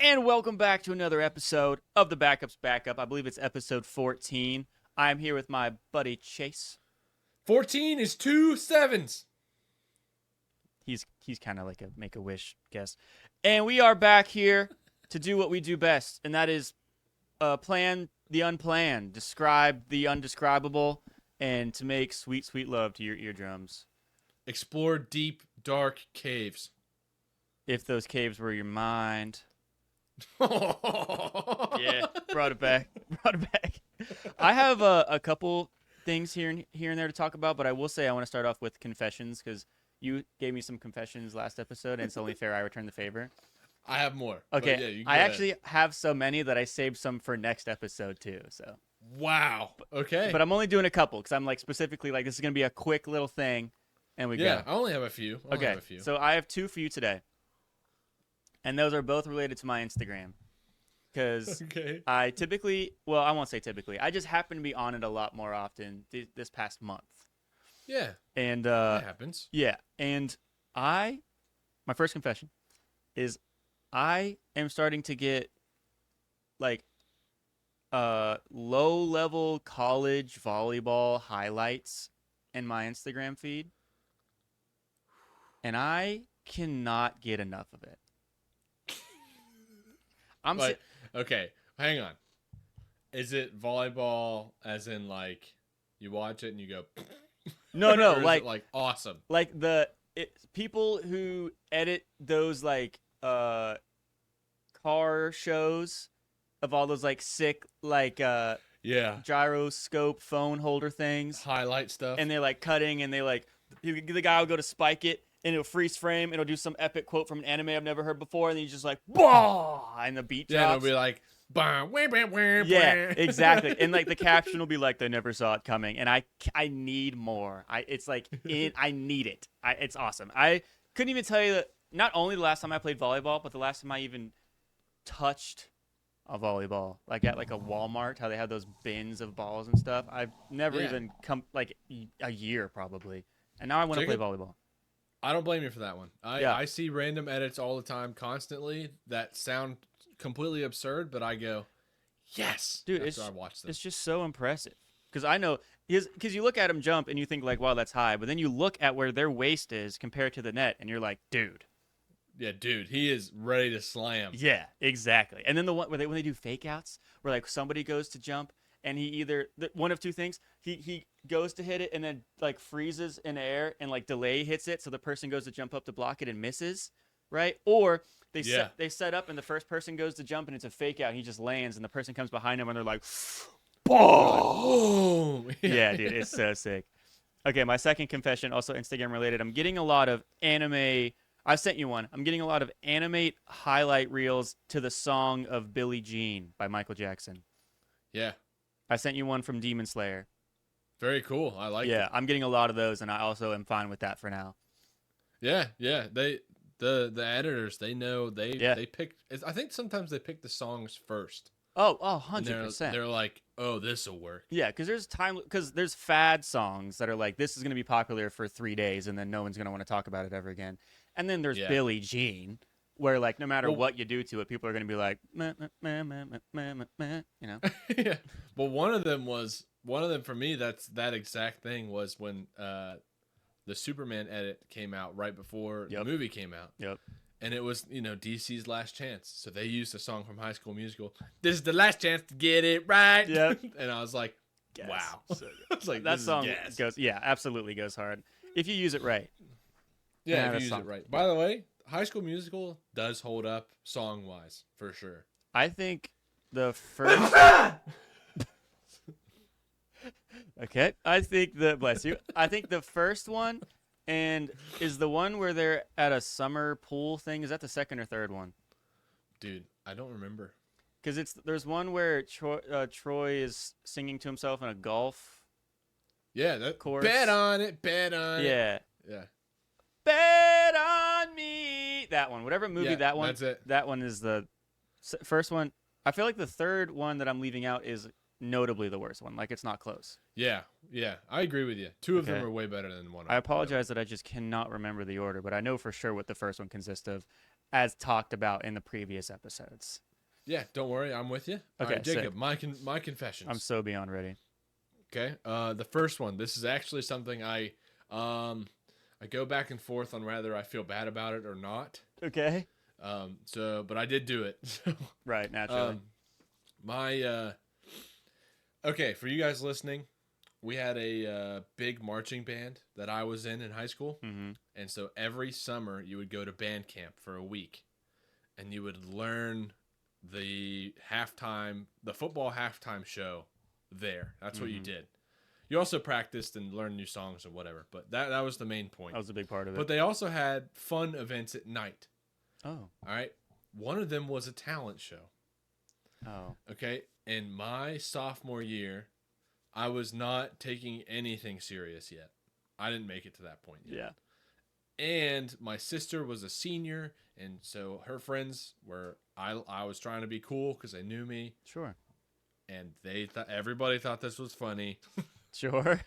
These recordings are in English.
And welcome back to another episode of the Backup's Backup. I believe it's episode 14. I'm here with my buddy Chase. 14 is 2 sevens. He's kind of like a Make-A-Wish guess. And we are back here to do what we do best, and that is plan the unplanned, describe the undescribable, and to make sweet, sweet love to your eardrums. Explore deep, dark caves. If those caves were your mind. Yeah. Yeah, brought it back. I have a couple things here and there to talk about, but I will say I want to start off with confessions because you gave me some confessions last episode, and it's only fair I return the favor. I have more. Okay, Yeah, I actually have so many that I saved some for next episode too. So wow. Okay. but I'm only doing a couple because I'm like specifically like this is gonna be a quick little thing, and we yeah, go. I only have a few. Okay, so I have two for you today, and those are both related to my Instagram. Because okay. I typically, well, I won't say typically. I just happen to be on it a lot more often this past month. Yeah. And That happens. yeah, and my first confession is I am starting to get like low-level college volleyball highlights in my Instagram feed, and I cannot get enough of it. Okay, hang on. Is it volleyball as in like you watch it and you go No, or is like it like awesome. like people who edit those like car shows of all those like sick like Yeah. gyroscope phone holder things, Highlight stuff. and they're like cutting, and they like the guy will go to spike it, and it'll freeze frame, and it'll do some epic quote from an anime I've never heard before, and then he's just like bah, and the beat drops. Yeah, it'll be like bah, wah, wah, wah, Yeah, wah. exactly. And like the caption will be like, "They never saw it coming," and I need more. It's like I need it. It's awesome. I couldn't even tell you that. Not only the last time I played volleyball, but the last time I even touched a volleyball, like at like a Walmart, how they have those bins of balls and stuff. I've never even come like a year probably, and now I want to play volleyball. I don't blame you for that one. Yeah. I see random edits all the time, constantly, that sound completely absurd, but I go, yes, Dude, after I watch them. it's just so impressive. Because I know, because you look at him jump and you think like, wow, that's high. But then you look at where their waist is compared to the net, and you're like, dude. Yeah, dude, he is ready to slam. Yeah, exactly. And then the one when they do fake outs, where like somebody goes to jump, and he either one of two things, he goes to hit it and then like freezes in air and like delay hits it, so the person goes to jump up to block it and misses, right? Or they set up and the first person goes to jump and it's a fake out and he just lands and the person comes behind him and they're like, boom! Yeah, dude, it's so sick. Okay, my second confession, also Instagram related. I'm getting a lot of anime. I sent you one. I'm getting a lot of anime highlight reels to the song of Billie Jean by Michael Jackson. Yeah. I sent you one from Demon Slayer. Very cool. I like it. Yeah, I'm getting a lot of those, and I also am fine with that for now. Yeah. The editors, they know they pick. I think sometimes they pick the songs first. Oh, And 100%. They're like, oh, this will work. Yeah, because there's fad songs that are like, this is going to be popular for 3 days, and then no one's going to want to talk about it ever again. And then there's Billie Jean, where like no matter what you do to it, people are going to be like, meh, meh, meh, meh, meh, meh, meh, you know? Yeah. Well, one of them for me, that exact thing was when the Superman edit came out right before the movie came out. Yep. And it was, DC's last chance. So they used a song from High School Musical. This is the last chance to get it right. Yep. And I was like, Gas. wow. So It's like, that this song is gas. goes, absolutely goes hard. If you use it right. Yeah, that if you use song. it right. By the way, High School Musical does hold up song-wise, for sure. I think the first... Okay, bless you. I think the first one is the one where they're at a summer pool thing. Is that the second or third one? Dude, I don't remember. Because there's one where Troy is singing to himself in a golf. Yeah, that course. Bet on it. Yeah. Yeah. Bet on me. That one, whatever movie that one. That's it. That one is the first one. I feel like the third one that I'm leaving out is notably the worst one. Like it's not close. Yeah, I agree with you. Two of them are way better than one. I apologize that I just cannot remember the order, but I know for sure what the first one consists of. as talked about in the previous episodes. Yeah, don't worry, I'm with you. All Okay, right, Jacob, sick. my confessions. I'm so beyond ready. Okay. The first one. This is actually something I go back and forth on whether I feel bad about it or not. Okay. But I did do it. Right, naturally. My okay, for you guys listening, we had a big marching band that I was in high school, and so every summer you would go to band camp for a week, and you would learn the football halftime show there. That's what you did. You also practiced and learned new songs and whatever, but that was the main point. That was a big part of it. But they also had fun events at night. Oh. All right. One of them was a talent show. Oh. Okay. In my sophomore year, I was not taking anything serious yet. I didn't make it to that point yet. Yeah. And my sister was a senior, and so her friends were. I was trying to be cool because they knew me. Sure. And everybody thought this was funny. Sure.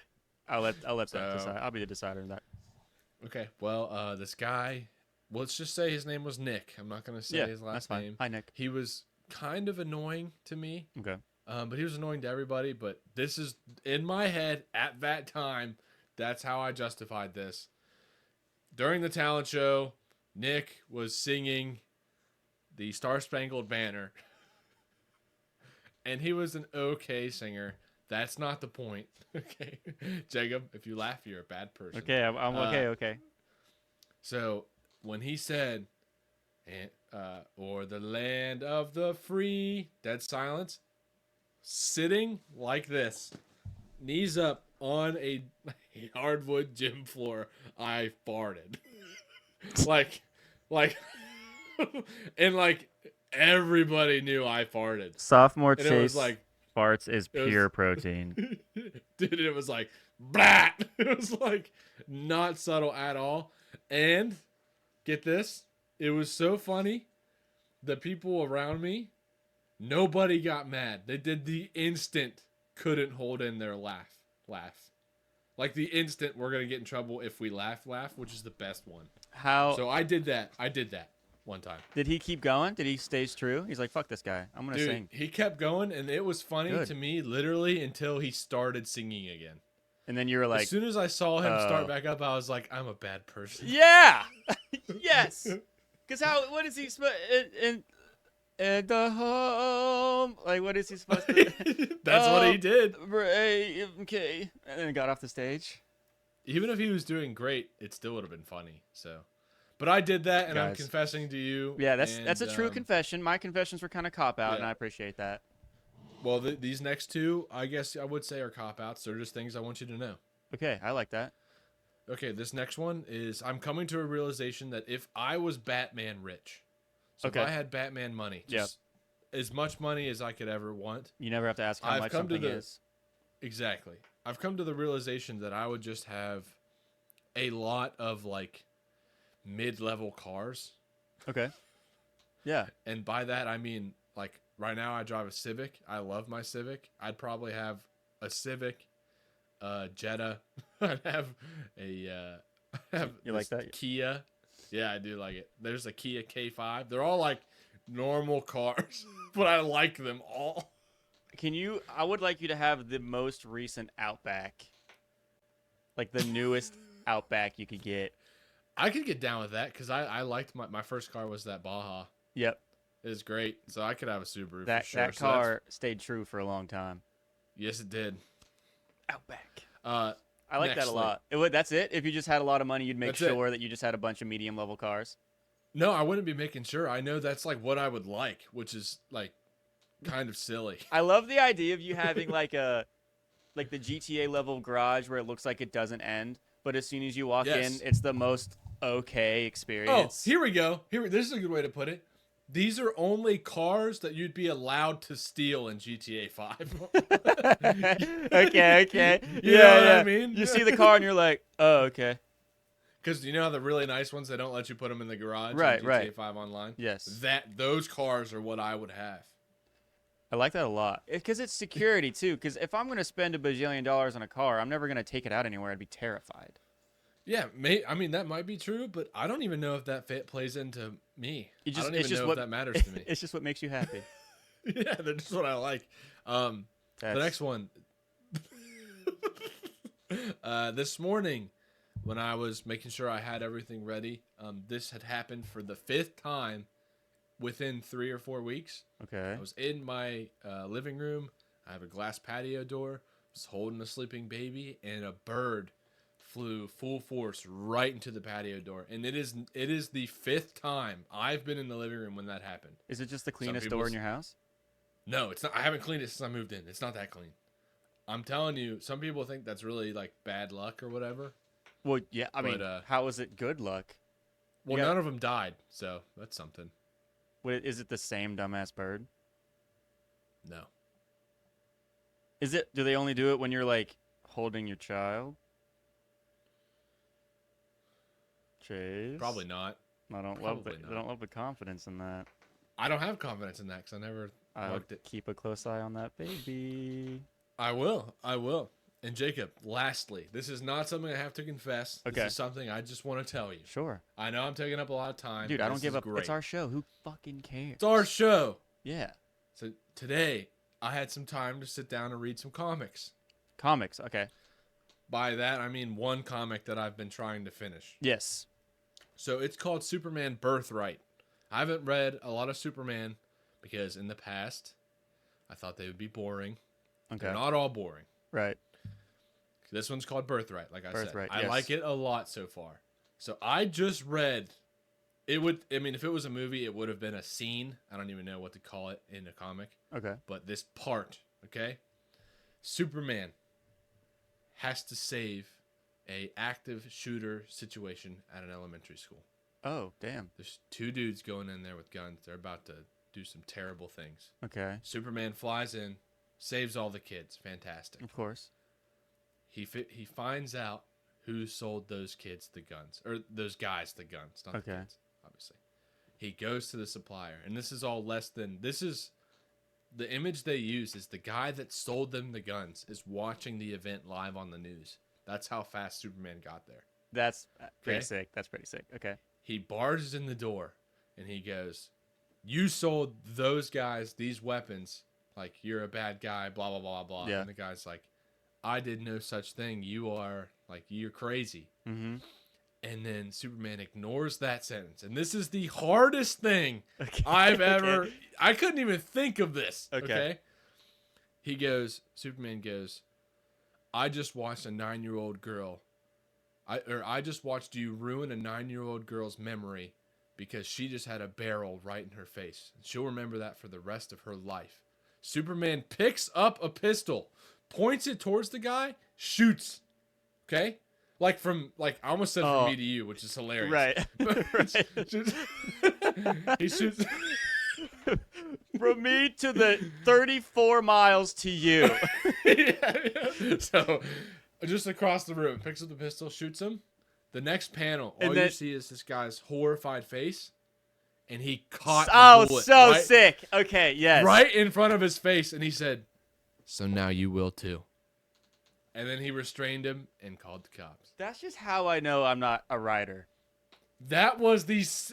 I'll let that decide. I'll be the decider of that. Okay. Well, this guy, let's just say his name was Nick. I'm not going to say his last name. Hi, Nick. He was kind of annoying to me. Okay. But he was annoying to everybody. But this is in my head at that time. That's how I justified this. During the talent show, Nick was singing the Star Spangled Banner. And he was an okay singer. That's not the point. Okay. Jacob, if you laugh, you're a bad person. Okay, I'm okay, okay. So when he said, or the land of the free, dead silence, sitting like this, knees up on a hardwood gym floor, I farted. like, and like everybody knew I farted. Sophomore And it was like, farts is pure protein. dude, it was like, blah! It was like not subtle at all. And get this, it was so funny. The people around me, nobody got mad. They did the instant couldn't hold in their laugh. Like the instant we're going to get in trouble if we laugh, which is the best one. So I did that one time. Did he keep going? Did he stay true? He's like, fuck this guy. I'm going to sing. He kept going, and it was funny to me literally until he started singing again. And then you were like... As soon as I saw him start back up, I was like, I'm a bad person. Yeah! Yes! Because what is he supposed... And the home... Like, what is he supposed to... That's what he did. Okay. And then got off the stage. Even if he was doing great, it still would have been funny, so... But I did that, and I'm confessing to you. Yeah, that's a true confession. My confessions were kind of cop-out, and I appreciate that. Well, these next two, I guess I would say are cop-outs. They're just things I want you to know. Okay, I like that. Okay, this next one is I'm coming to a realization that if I was Batman rich, so if I had Batman money, just as much money as I could ever want. You never have to ask how much something is. Exactly. I've come to the realization that I would just have a lot of, like, mid-level cars. Okay. Yeah. And by that, I mean, like, right now I drive a Civic. I love my Civic. I'd probably have a Civic, Jetta. I'd have a you like that? Kia. Yeah, I do like it. There's a Kia K5. They're all like normal cars, but I like them all. I would like you to have the most recent Outback. Like the newest Outback you could get. I could get down with that because I liked my first car was that Baja. Yep. It was great. So I could have a Subaru for sure. That car stayed true for a long time. Yes, it did. Outback. I like that a lot. That's it? If you just had a lot of money, you'd make sure that you just had a bunch of medium-level cars? No, I wouldn't be making sure. I know that's like what I would like, which is like kind of silly. I love the idea of you having like the GTA level garage where it looks like it doesn't end, but as soon as you walk in, it's the most okay experience. Oh, here we go. This is a good way to put it. These are only cars that you'd be allowed to steal in GTA 5. Okay. You know what I mean? You see the car and you're like, oh, okay. Because you know how the really nice ones, they don't let you put them in the garage in GTA 5 online? Yes. Those cars are what I would have. I like that a lot. Because it's security, too. Because if I'm going to spend $1 bajillion on a car, I'm never going to take it out anywhere. I'd be terrified. Yeah, I mean, that might be true, but I don't even know if that plays into me. I don't even know if that matters to me. It's just what makes you happy. Yeah, that's just what I like. The next one. This morning, when I was making sure I had everything ready, this had happened for the 5th time within 3 or 4 weeks. Okay. I was in my living room. I have a glass patio door. I was holding a sleeping baby, and a bird flew full force right into the patio door. And it is the 5th time I've been in the living room when that happened. Is it just the cleanest door in your house? No, it's not. I haven't cleaned it since I moved in. It's not that clean. I'm telling you, some people think that's really like bad luck or whatever. Well, yeah. I mean, how is it good luck? Well, none of them died, so that's something. Wait, is it the same dumbass bird? No. Is it? Do they only do it when you're like holding your child? Chase? Probably not. I don't love the confidence in that. I don't have confidence in that because I never worked it. Keep a close eye on that baby. I will. And Jacob, lastly, this is not something I have to confess. Okay. This is something I just want to tell you. Sure. I know I'm taking up a lot of time. Dude, I don't give up. Great. It's our show. Who fucking cares? It's our show. Yeah. So today, I had some time to sit down and read some comics. Comics, okay. By that, I mean one comic that I've been trying to finish. Yes. So it's called Superman Birthright. I haven't read a lot of Superman because in the past, I thought they would be boring. Okay. They're not all boring. Right. This one's called Birthright, like I said. Yes. I like it a lot so far. So I just read, if it was a movie, it would have been a scene. I don't even know what to call it in a comic. Okay. But this part, okay? Superman has to save a active shooter situation at an elementary school. Oh, damn. There's 2 dudes going in there with guns. They're about to do some terrible things. Okay. Superman flies in, saves all the kids. Fantastic. Of course. He finds out who sold those kids the guns, or those guys the guns, not the kids, obviously. He goes to the supplier, and this is the image they use is the guy that sold them the guns is watching the event live on the news. That's how fast Superman got there. That's pretty sick. That's pretty sick. Okay. He barges in the door, and he goes, "You sold those guys these weapons. Like, you're a bad guy, blah, blah, blah, blah." Yeah. And the guy's like, "I did no such thing. You're crazy." Mm-hmm. And then Superman ignores that sentence. And this is the hardest thing I've ever... I couldn't even think of this. Okay? Superman goes, "I just watched a 9-year-old girl. I just watched you ruin a 9-year-old girl's memory because she just had a barrel right in her face. She'll remember that for the rest of her life." Superman picks up a pistol, points it towards the guy, shoots. Okay? I almost said from me to you, which is hilarious. Right. He shoots. From me to the 34 miles to you. Yeah. So, just across the room, picks up the pistol, shoots him. The next panel, you see is this guy's horrified face. And he caught the bullet, sick. Okay, yes. Right in front of his face. And he said, "So now you will too." And then he restrained him and called the cops. That's just how I know I'm not a writer. That was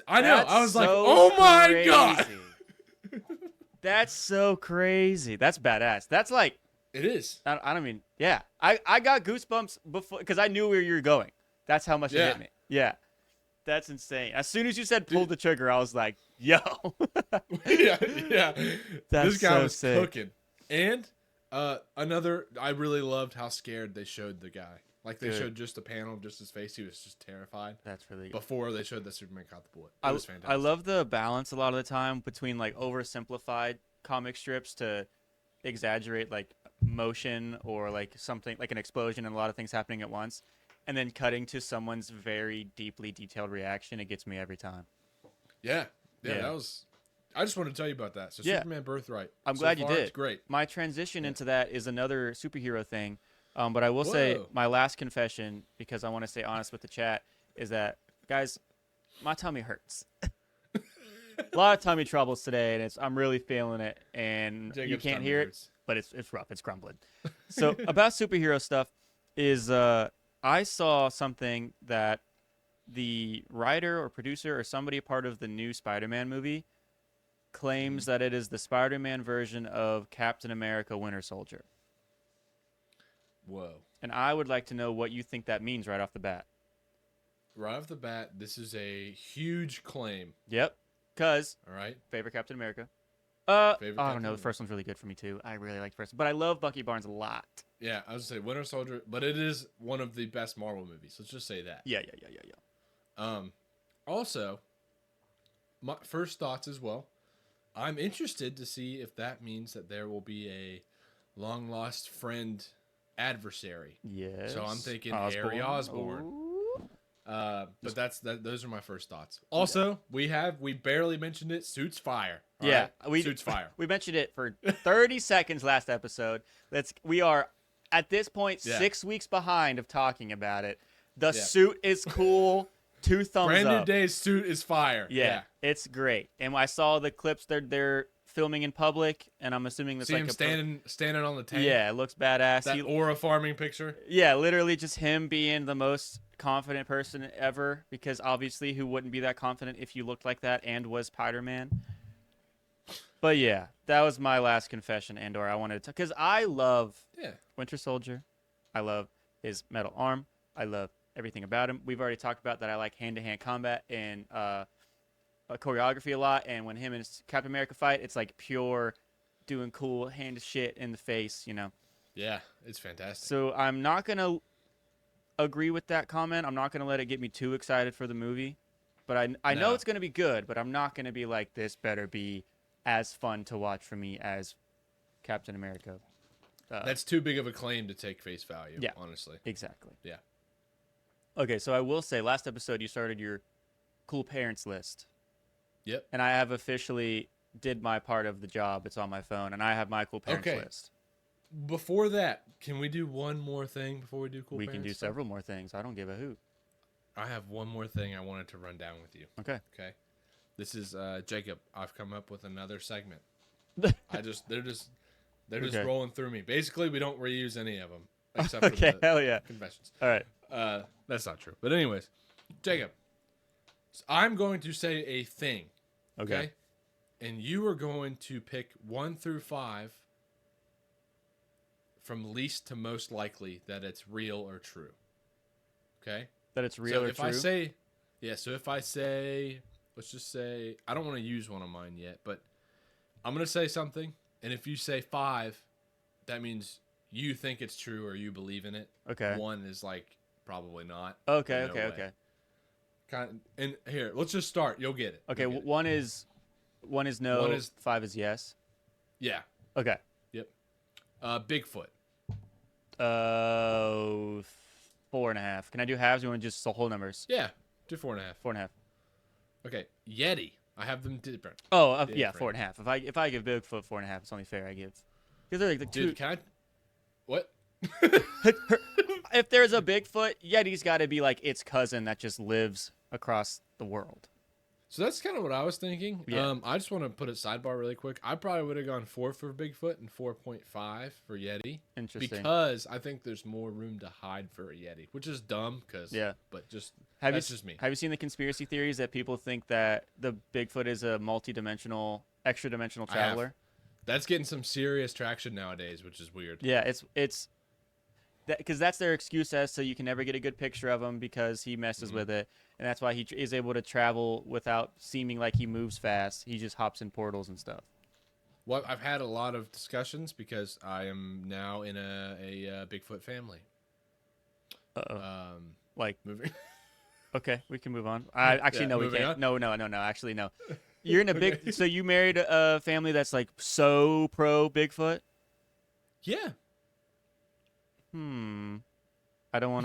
I know. I was like, oh my God. That's so crazy. That's badass. That's like. It is. I don't mean, yeah. I got goosebumps before because I knew where you were going. That's how much it hit me. Yeah. That's insane. As soon as you said pull the trigger, I was like, yo. yeah. This guy was sick. Cooking. And I really loved how scared they showed the guy. Like, they showed just a panel of just his face. He was just terrified. That's really good. Before they showed that Superman caught the bullet. It was fantastic. I love the balance a lot of the time between, like, oversimplified comic strips to exaggerate, like, motion or, like, something, like an explosion and a lot of things happening at once. And then cutting to someone's very deeply detailed reaction, it gets me every time. Yeah, that was... I just wanted to tell you about that. So Superman Birthright. I'm glad you did. It's great. My transition into that is another superhero thing. But I will say my last confession, because I want to stay honest with the chat, is that, guys, my tummy hurts. A lot of tummy troubles today, and I'm really feeling it. And you can't hear it, but it's rough. It's crumbling. So about superhero stuff is... I saw something that the writer or producer or somebody part of the new Spider-Man movie claims that it is the Spider-Man version of Captain America Winter Soldier. Whoa. And I would like to know what you think that means right off the bat. Right off the bat, this is a huge claim. Yep. Because, all right, favorite Captain America. Favorite I don't Captain know. The first one's really good for me, too. I really like the first one. But I love Bucky Barnes a lot. Yeah, I was going to say Winter Soldier, but it is one of the best Marvel movies. Let's just say that. Yeah. Also, my first thoughts as well. I'm interested to see if that means that there will be a long-lost friend adversary. Yes. So I'm thinking Harry Osborn. But those are my first thoughts. Also, we barely mentioned it. Suits fire. Yeah, right? Suits fire. We mentioned it for 30 seconds last episode. We are at this point 6 weeks behind of talking about it. The suit is cool. 2 thumbs Brand up. New Day's suit is fire. Yeah, it's great. And I saw the clips they're filming in public, and I'm assuming that's see him standing on the tank. Yeah, it looks badass. That aura farming picture. Yeah, literally just him being the most confident person ever, because obviously who wouldn't be that confident if you looked like that and was Spider-Man? But yeah, that was my last confession, Andor. I wanted to, because I love Winter Soldier. I love his metal arm. I love everything about him. We've already talked about that. I like hand-to-hand combat and choreography a lot. And when him and Captain America fight, it's like pure doing cool hand shit in the face, you know? Yeah, it's fantastic. So I'm not going to agree with that comment. I'm not going to let it get me too excited for the movie. But I know it's going to be good, but I'm not going to be like, this better be as fun to watch for me as Captain America. That's too big of a claim to take face value, honestly. Exactly. Yeah. Okay, so I will say, last episode you started your cool parents list. Yep. And I have officially did my part of the job. It's on my phone, and I have my cool parents list. Before that, can we do one more thing before we do cool parents? We can do several more things. I don't give a hoot. I have one more thing I wanted to run down with you. Okay. This is Jacob. I've come up with another segment. They're just rolling through me. Basically, we don't reuse any of them except for the hell yeah. confessions. All right. That's not true. But anyways, Jacob, I'm going to say a thing. Okay. And you are going to pick 1 through 5 from least to most likely that it's real or true. Okay? That it's real or true? So if I say, let's just say, I don't want to use one of mine yet, but I'm going to say something. And if you say 5, that means you think it's true or you believe in it. Okay. 1 is like, probably not. Okay. And here, let's just start. You'll get it. Okay, one is no, 5 is yes. Yeah. Okay. Yep. Bigfoot. 4.5. Can I do halves? Or you want just whole numbers? Yeah. Do 4.5. 4.5. Okay. Yeti. I have them different. Oh, yeah, 4.5. If I give Bigfoot 4.5, it's only fair I give. Because they're like the Dude, can I? What? If there's a Bigfoot, Yeti's got to be like its cousin that just lives across the world. So that's kind of what I was thinking. Yeah. I just want to put a sidebar really quick. I probably would have gone 4 for Bigfoot and 4.5 for Yeti. Interesting. Because I think there's more room to hide for a Yeti, which is dumb. But just that's just me. Have you seen the conspiracy theories that people think that the Bigfoot is a extra-dimensional traveler? That's getting some serious traction nowadays, which is weird. Yeah, it's because that's their excuse as to you can never get a good picture of him because he messes with it, and that's why he is able to travel without seeming like he moves fast. He just hops in portals and stuff. Well, I've had a lot of discussions because I am now in a Bigfoot family. Like moving. Okay, we can move on. No, we can't. On? No. Actually, no. You're in a so you married a family that's like so pro Bigfoot? Yeah. I don't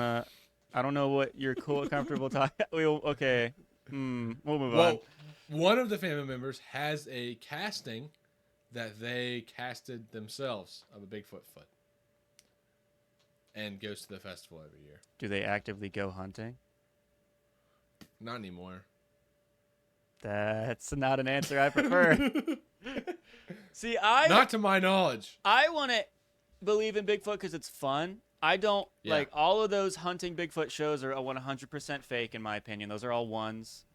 know what you're comfortable talking. Okay. We'll move on. One of the family members has a casting that they casted themselves of a Bigfoot foot and goes to the festival every year. Do they actively go hunting? Not anymore. That's not an answer I prefer. See, not to my knowledge. I want to believe in Bigfoot because it's fun, I don't Yeah. like all of those hunting Bigfoot shows are 100% fake in my opinion. Those are all ones,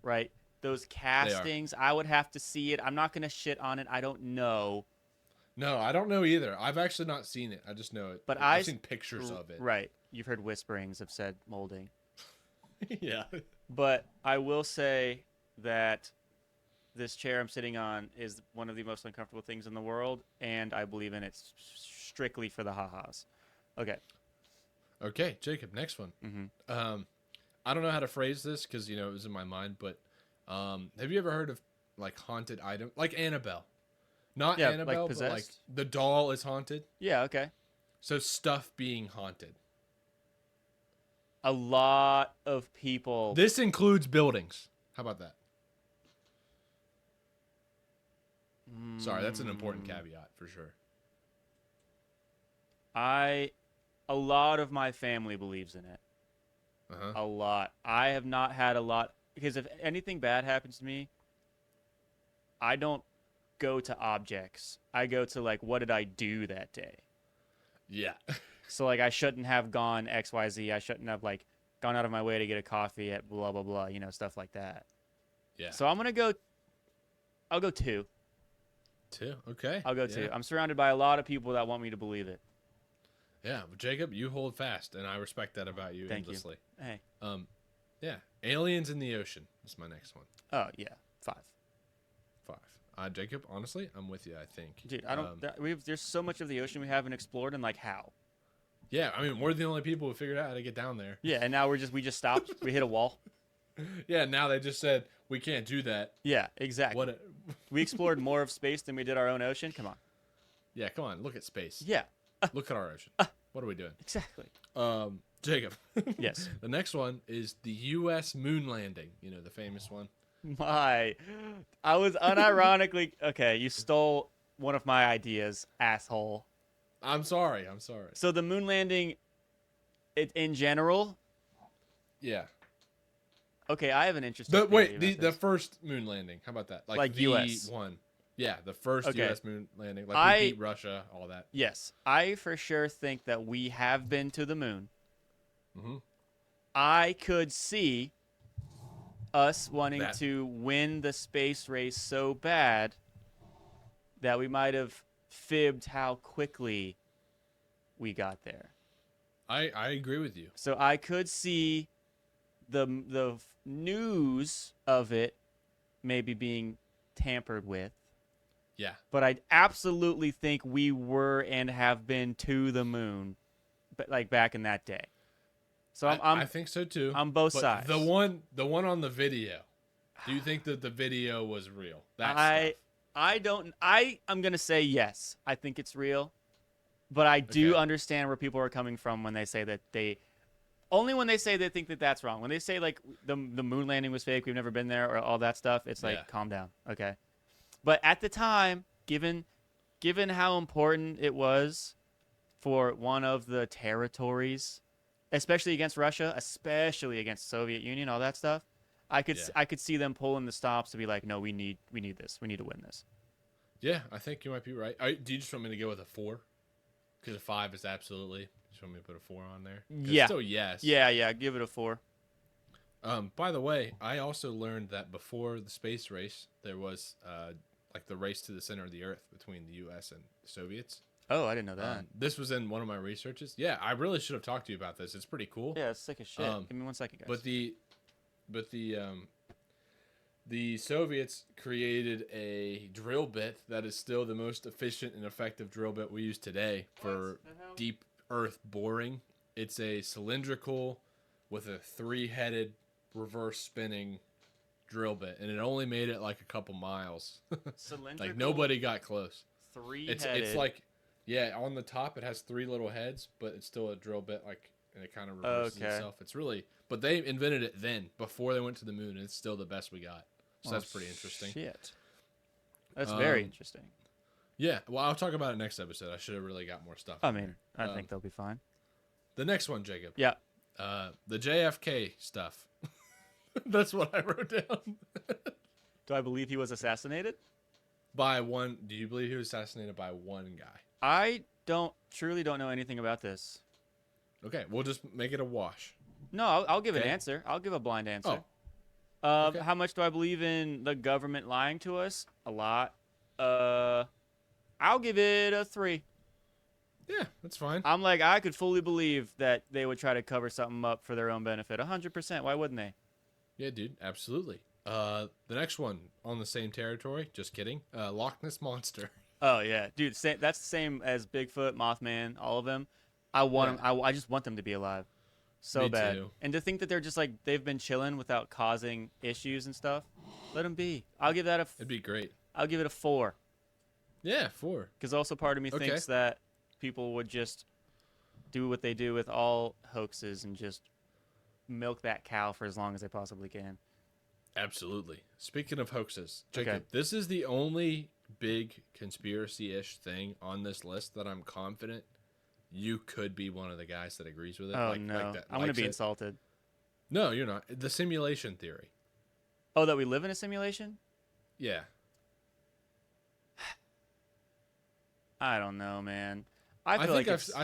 right? Those They are. castings, I would have to see it. I'm not gonna shit on it. I don't know, No, I don't know either. I've actually not seen it. I just know it. but I've seen pictures of it. right. You've heard whisperings of said molding, Yeah. but I will say that this chair I'm sitting on is one of the most uncomfortable things in the world, and I believe in it strictly for the ha-has. Okay. Okay, Jacob. Next one. Mm-hmm. I don't know how to phrase this because it was in my mind, but have you ever heard of like haunted item, like Annabelle? Not Yeah, Annabelle, like but like possessed. the doll is haunted. Yeah. Okay. So stuff being haunted. A lot of people. This includes buildings. How about that? Sorry, that's an important caveat for sure. A lot of my family believes in it. Uh-huh. A lot. I have not had a lot because if anything bad happens to me, I don't go to objects. I go to like what did I do that day? Yeah. So like I shouldn't have gone XYZ. I shouldn't have like gone out of my way to get a coffee at blah blah blah, stuff like that. Yeah. So I'll go 2. 2. Okay. I'll go yeah. 2. I'm surrounded by a lot of people that want me to believe it. Yeah, but Jacob, you hold fast, and I respect that about you Thank endlessly. you. Hey. Yeah. Aliens in the ocean is my next one. Oh yeah, 5. 5. Jacob, honestly, I'm with you. I think, Dude, I don't. There's so much of the ocean we haven't explored, and like how? Yeah, I mean, we're the only people who figured out how to get down there. Yeah, and now we just stopped. We hit a wall. Yeah, now they just said we can't do that. Yeah, exactly. We explored more of space than we did our own ocean. Come on. Yeah, come on. Look at space. Yeah. Look at our ocean. What are we doing? Exactly. Jacob. Yes. The next one is the U.S. moon landing. The famous one. I was unironically okay. You stole one of my ideas, asshole. I'm sorry. So the moon landing, in general. Yeah. Okay, I have an interesting. The first moon landing. How about that? Like the U.S. one. Yeah, the first U.S. moon landing. Like we beat Russia, all that. Yes, I for sure think that we have been to the moon. Mm-hmm. I could see us wanting to win the space race so bad that we might have fibbed how quickly we got there. I agree with you. So I could see the news of it maybe being tampered with. Yeah. But I absolutely think we were and have been to the moon, but like back in that day. So I think so too. On both sides. The one on the video. Do you think that the video was real? I'm gonna say yes. I think it's real, but I do understand where people are coming from when they say that when they say they think that that's wrong. When they say like the moon landing was fake, we've never been there, or all that stuff, it's like calm down, okay. But at the time, given how important it was for one of the territories, especially against Russia, especially against Soviet Union, all that stuff, I could see them pulling the stops to be like, no, we need this. We need to win this. Yeah, I think you might be right. Do you just want me to go with a 4? Because a 5 is absolutely. You just want me to put a 4 on there? Yeah. Still yes. Yeah. Give it a 4. By the way, I also learned that before the space race, there was like the race to the center of the Earth between the U.S. and the Soviets. Oh, I didn't know that. This was in one of my researches. Yeah, I really should have talked to you about this. It's pretty cool. Yeah, it's sick as shit. Give me 1 second, guys. But the Soviets created a drill bit that is still the most efficient and effective drill bit we use today for deep earth boring. It's a cylindrical with a 3-headed reverse spinning drill bit, and it only made it like a couple miles. Cylindrical. Like nobody got close. 3-headed. It's like, yeah, on the top it has 3 little heads, but it's still a drill bit, like, and it kind of reverses itself. It's really, but they invented it then before they went to the moon, and it's still the best we got. So that's pretty interesting. Shit. That's very interesting. Yeah, well, I'll talk about it next episode. I should have really got more stuff. I mean, I think they'll be fine. The next one, Jacob. Yeah. The JFK stuff. That's what I wrote down. Do I believe he was assassinated? By one. Do you believe he was assassinated by one guy? I truly don't know anything about this. Okay, we'll just make it a wash. No, I'll give an answer. I'll give a blind answer. Okay. How much do I believe in the government lying to us? A lot. I'll give it a 3. Yeah, that's fine. I'm like, I could fully believe that they would try to cover something up for their own benefit. 100%. Why wouldn't they? Yeah, dude, absolutely. The next one on the same territory. Just kidding. Loch Ness Monster. Oh yeah, dude. That's the same as Bigfoot, Mothman, all of them. I want them. I just want them to be alive, so Me bad. too. And to think that they're just like they've been chilling without causing issues and stuff. Let them be. I'll give that a. It'd be great. I'll give it a 4. Yeah, 4. Because also part of me thinks that people would just do what they do with all hoaxes and just milk that cow for as long as they possibly can. Absolutely. Speaking of hoaxes, Jacob, this is the only big conspiracy-ish thing on this list that I'm confident you could be one of the guys that agrees with it. Oh, no. I'm going to be insulted. No, you're not. The simulation theory. Oh, that we live in a simulation? Yeah. I don't know, man. I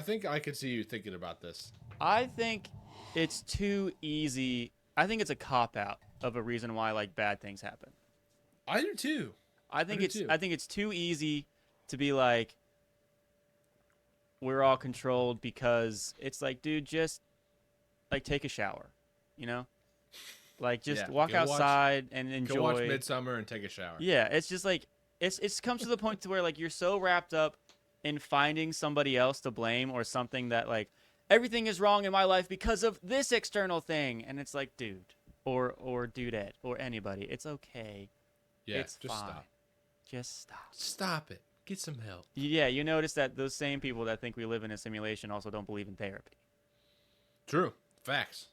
think I could see you thinking about this. I think it's too easy. I think it's a cop-out of a reason why like bad things happen. I do too. I think it's too easy to be like we're all controlled because it's like, dude, just like take a shower, you know? Like just walk outside and enjoy. Go watch Midsummer and take a shower. Yeah, it's just like it's comes to the point to where like you're so wrapped up in finding somebody else to blame or something that like everything is wrong in my life because of this external thing, and it's like, dude, or dudette or anybody, it's okay. Yeah, it's just fine. stop. Just stop. Stop it. Get some help. Yeah, you notice that those same people that think we live in a simulation also don't believe in therapy. True. Facts.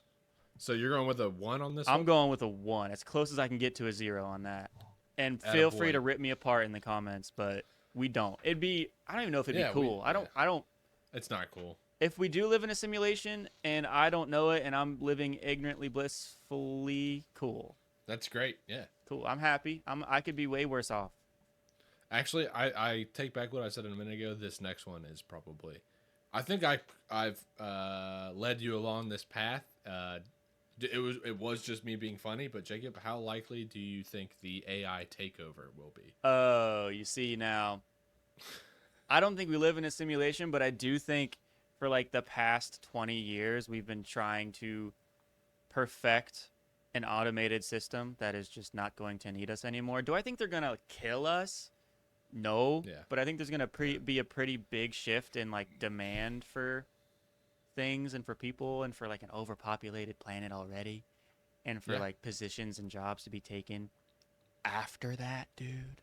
So you're going with a 1 on this I'm one? going with a 1, as close as I can get to a 0 on that. And feel free to rip me apart in the comments, but we don't. I don't even know if it'd be cool. I don't. It's not cool. If we do live in a simulation and I don't know it and I'm living ignorantly, blissfully, cool. That's great. Yeah. Cool. I'm happy. I could be way worse off. Actually, I take back what I said a minute ago. This next one is probably. I think I've led you along this path. It was just me being funny, but Jacob, how likely do you think the AI takeover will be? Oh, you see now. I don't think we live in a simulation, but I do think for like the past 20 years we've been trying to perfect an automated system that is just not going to need us anymore. Do I think they're going to kill us? No. Yeah. But I think there's going to be a pretty big shift in like demand for things and for people and for like an overpopulated planet already and for like positions and jobs to be taken after that, dude.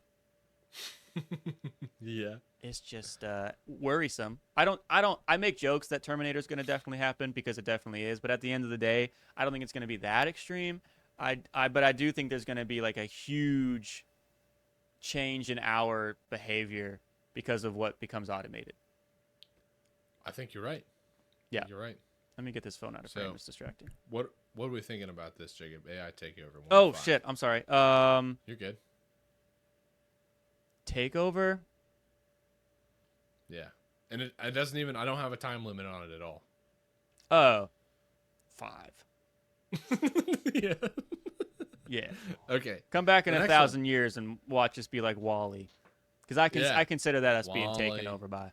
Yeah. It's just worrisome. I make jokes that Terminator's going to definitely happen because it definitely is, but at the end of the day, I don't think it's going to be that extreme. But I do think there's going to be like a huge change in our behavior because of what becomes automated. I think you're right. Yeah. You're right. Let me get this phone out of frame. It's distracting. What are we thinking about this, Jacob? AI takeover. Oh, shit. I'm sorry. You're good. Takeover? Yeah. And it doesn't even, I don't have a time limit on it at all. Oh. 5. Yeah. Yeah. Okay. Come back in 1,000 years and watch us be like Wall-E. Because I consider that us being taken over by.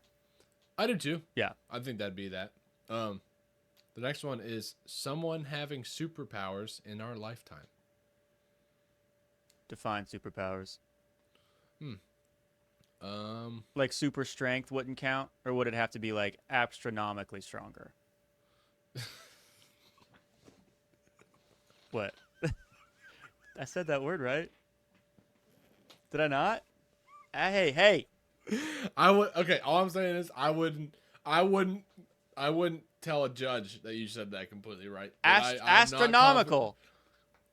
I do too. Yeah. I think that'd be that. The next one is someone having superpowers in our lifetime. Define superpowers. Hmm. Like super strength wouldn't count, or would it have to be like astronomically stronger? What? I said that word right. Did I not? Hey. I would. Okay. All I'm saying is I wouldn't tell a judge that you said that completely right. Astronomical.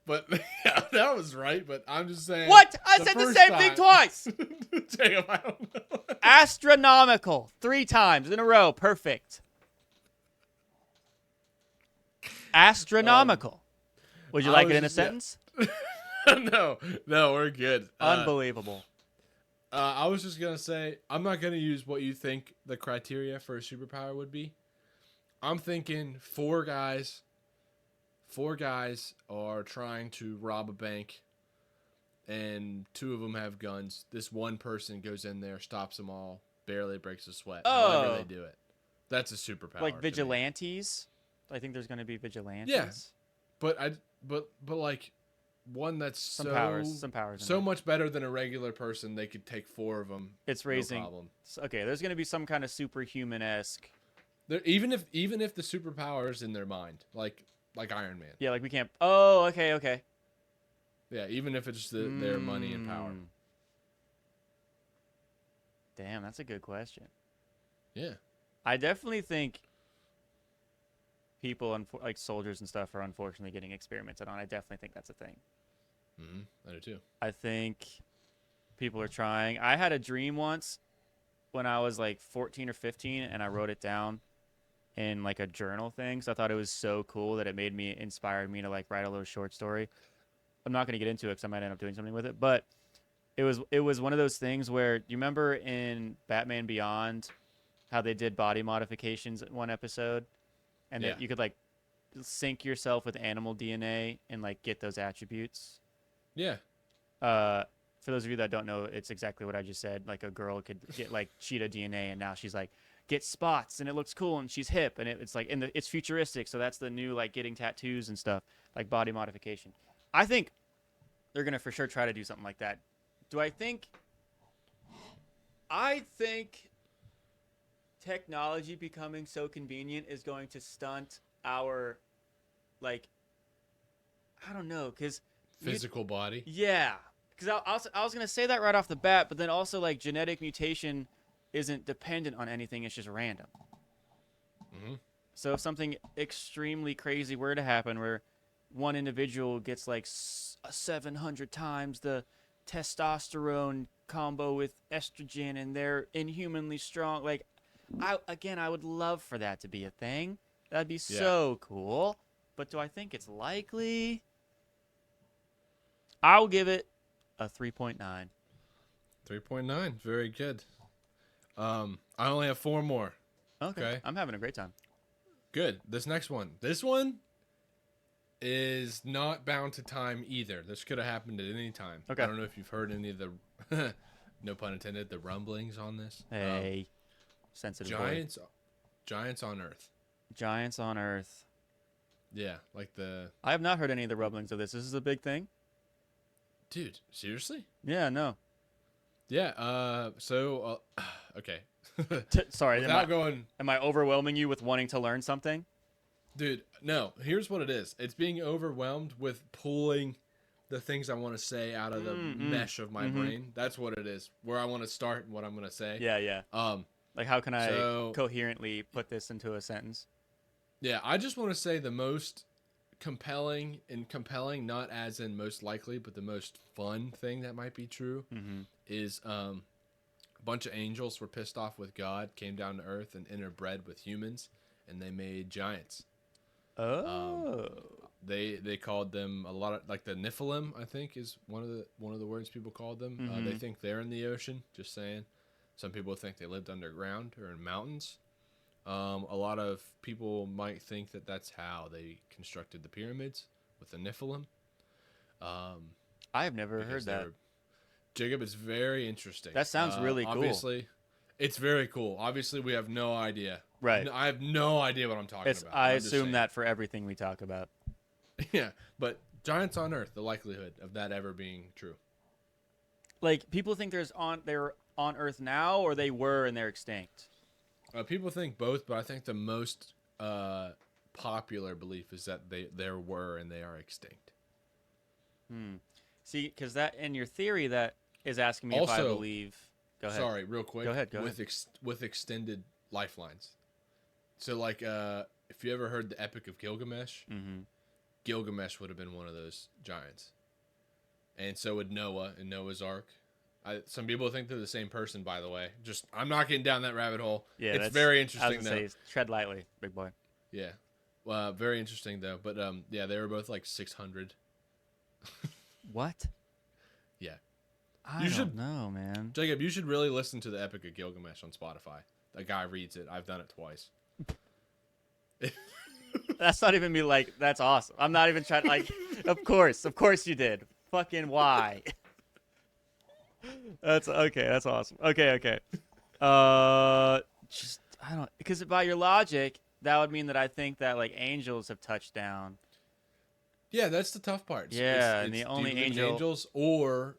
But yeah, that was right. But I'm just saying. What? I said the same thing twice. Jacob, I don't know. Astronomical. 3 times in a row. Perfect. Astronomical. Would you like it in a sentence? No, we're good. Unbelievable. I was just gonna say I'm not gonna use what you think the criteria for a superpower would be. I'm thinking four guys. Four guys are trying to rob a bank, and two of them have guns. This one person goes in there, stops them all, barely breaks a sweat. However they do it. That's a superpower. Like vigilantes. I think there's going to be vigilantes. Yeah, but like one that's some powers so much better than a regular person. They could take four of them. It's raising. No problem. Okay, there's going to be some kind of superhuman-esque. Even if the superpower is in their mind, like Iron Man. Yeah, like we can't. Oh, okay. Yeah, even if it's their money and power. Damn, that's a good question. Yeah. I definitely think people, like soldiers and stuff, are unfortunately getting experimented on. I definitely think that's a thing. I do too. I think people are trying. I had a dream once when I was like 14 or 15, and I wrote it down in like a journal thing. So I thought it was so cool that it inspired me to like write a little short story. I'm not going to get into it because I might end up doing something with it, but it was one of those things where you remember in Batman Beyond how they did body modifications in one episode, and that you could like sync yourself with animal DNA and like get those attributes. Yeah. For those of you that don't know, it's exactly what I just said. Like a girl could get like cheetah DNA, and now she's like get spots, and it looks cool, and she's hip, and it's like it's futuristic. So that's the new like getting tattoos and stuff, like body modification. I think they're gonna for sure try to do something like that. I think technology becoming so convenient is going to stunt our, like, I don't know, because physical body. Yeah, because I was gonna say that right off the bat, but then also like genetic mutation isn't dependent on anything; it's just random. So if something extremely crazy were to happen, where one individual gets like 700 times the testosterone combo with estrogen, and they're inhumanly strong, like, I would love for that to be a thing. That'd be so cool. But do I think it's likely? I'll give it a 3.9. 3.9. Very good. I only have four more. Okay. I'm having a great time. Good. This next one. This one is not bound to time either. This could have happened at any time. Okay. I don't know if you've heard any of the, no pun intended, the rumblings on this. Hey. Sensitive Giants on Earth. Giants on Earth. Yeah, like I have not heard any of the rumblings of this. This is a big thing? Dude, seriously? Yeah, no. Yeah, okay. Sorry, am I overwhelming you with wanting to learn something? Dude, no. Here's what it is. It's being overwhelmed with pulling the things I want to say out of the mesh of my brain. That's what it is. Where I want to start and what I'm going to say. Yeah. Like, how can I coherently put this into a sentence? Yeah, I just want to say the most compelling, not as in most likely, but the most fun thing that might be true is a bunch of angels were pissed off with God, came down to Earth and interbred with humans, and they made giants. Oh. They called them a lot of, like, the Nephilim, I think is one of the words people called them. They think they're in the ocean, just saying. Some people think they lived underground or in mountains. A lot of people might think that that's how they constructed the pyramids with the Nephilim. I have never heard that. Jacob, it's very interesting. That sounds really cool. Obviously, it's very cool. Obviously, we have no idea. Right. I have no idea what I'm talking about. I assume that for everything we talk about. Yeah, but giants on Earth, the likelihood of that ever being true. Like, people think they're on Earth now, or they were and they're extinct? People think both, but I think the most popular belief is that there were and they are extinct. See, because that in your theory that is asking me also, if I believe. Go ahead. Sorry, real quick. Go ahead. With extended lifelines. So, like, if you ever heard the Epic of Gilgamesh, Gilgamesh would have been one of those giants, and so would Noah in Noah's Ark. Some people think they're the same person, by the way. Just, I'm not getting down that rabbit hole. Yeah, it's very interesting, though. Tread lightly, big boy. Yeah. Very interesting, though. But, yeah, they were both like 600. What? Yeah. I don't know, man. Jacob, you should really listen to the Epic of Gilgamesh on Spotify. That guy reads it. I've done it twice. That's not even me. Like, that's awesome. I'm not even trying. Like, of course you did. Fucking why? That's okay. That's awesome. Okay. Just I don't because by your logic, that would mean that I think that like angels have touched down. Yeah, that's the tough part. Yeah, and the do only you believe in angel. angels, or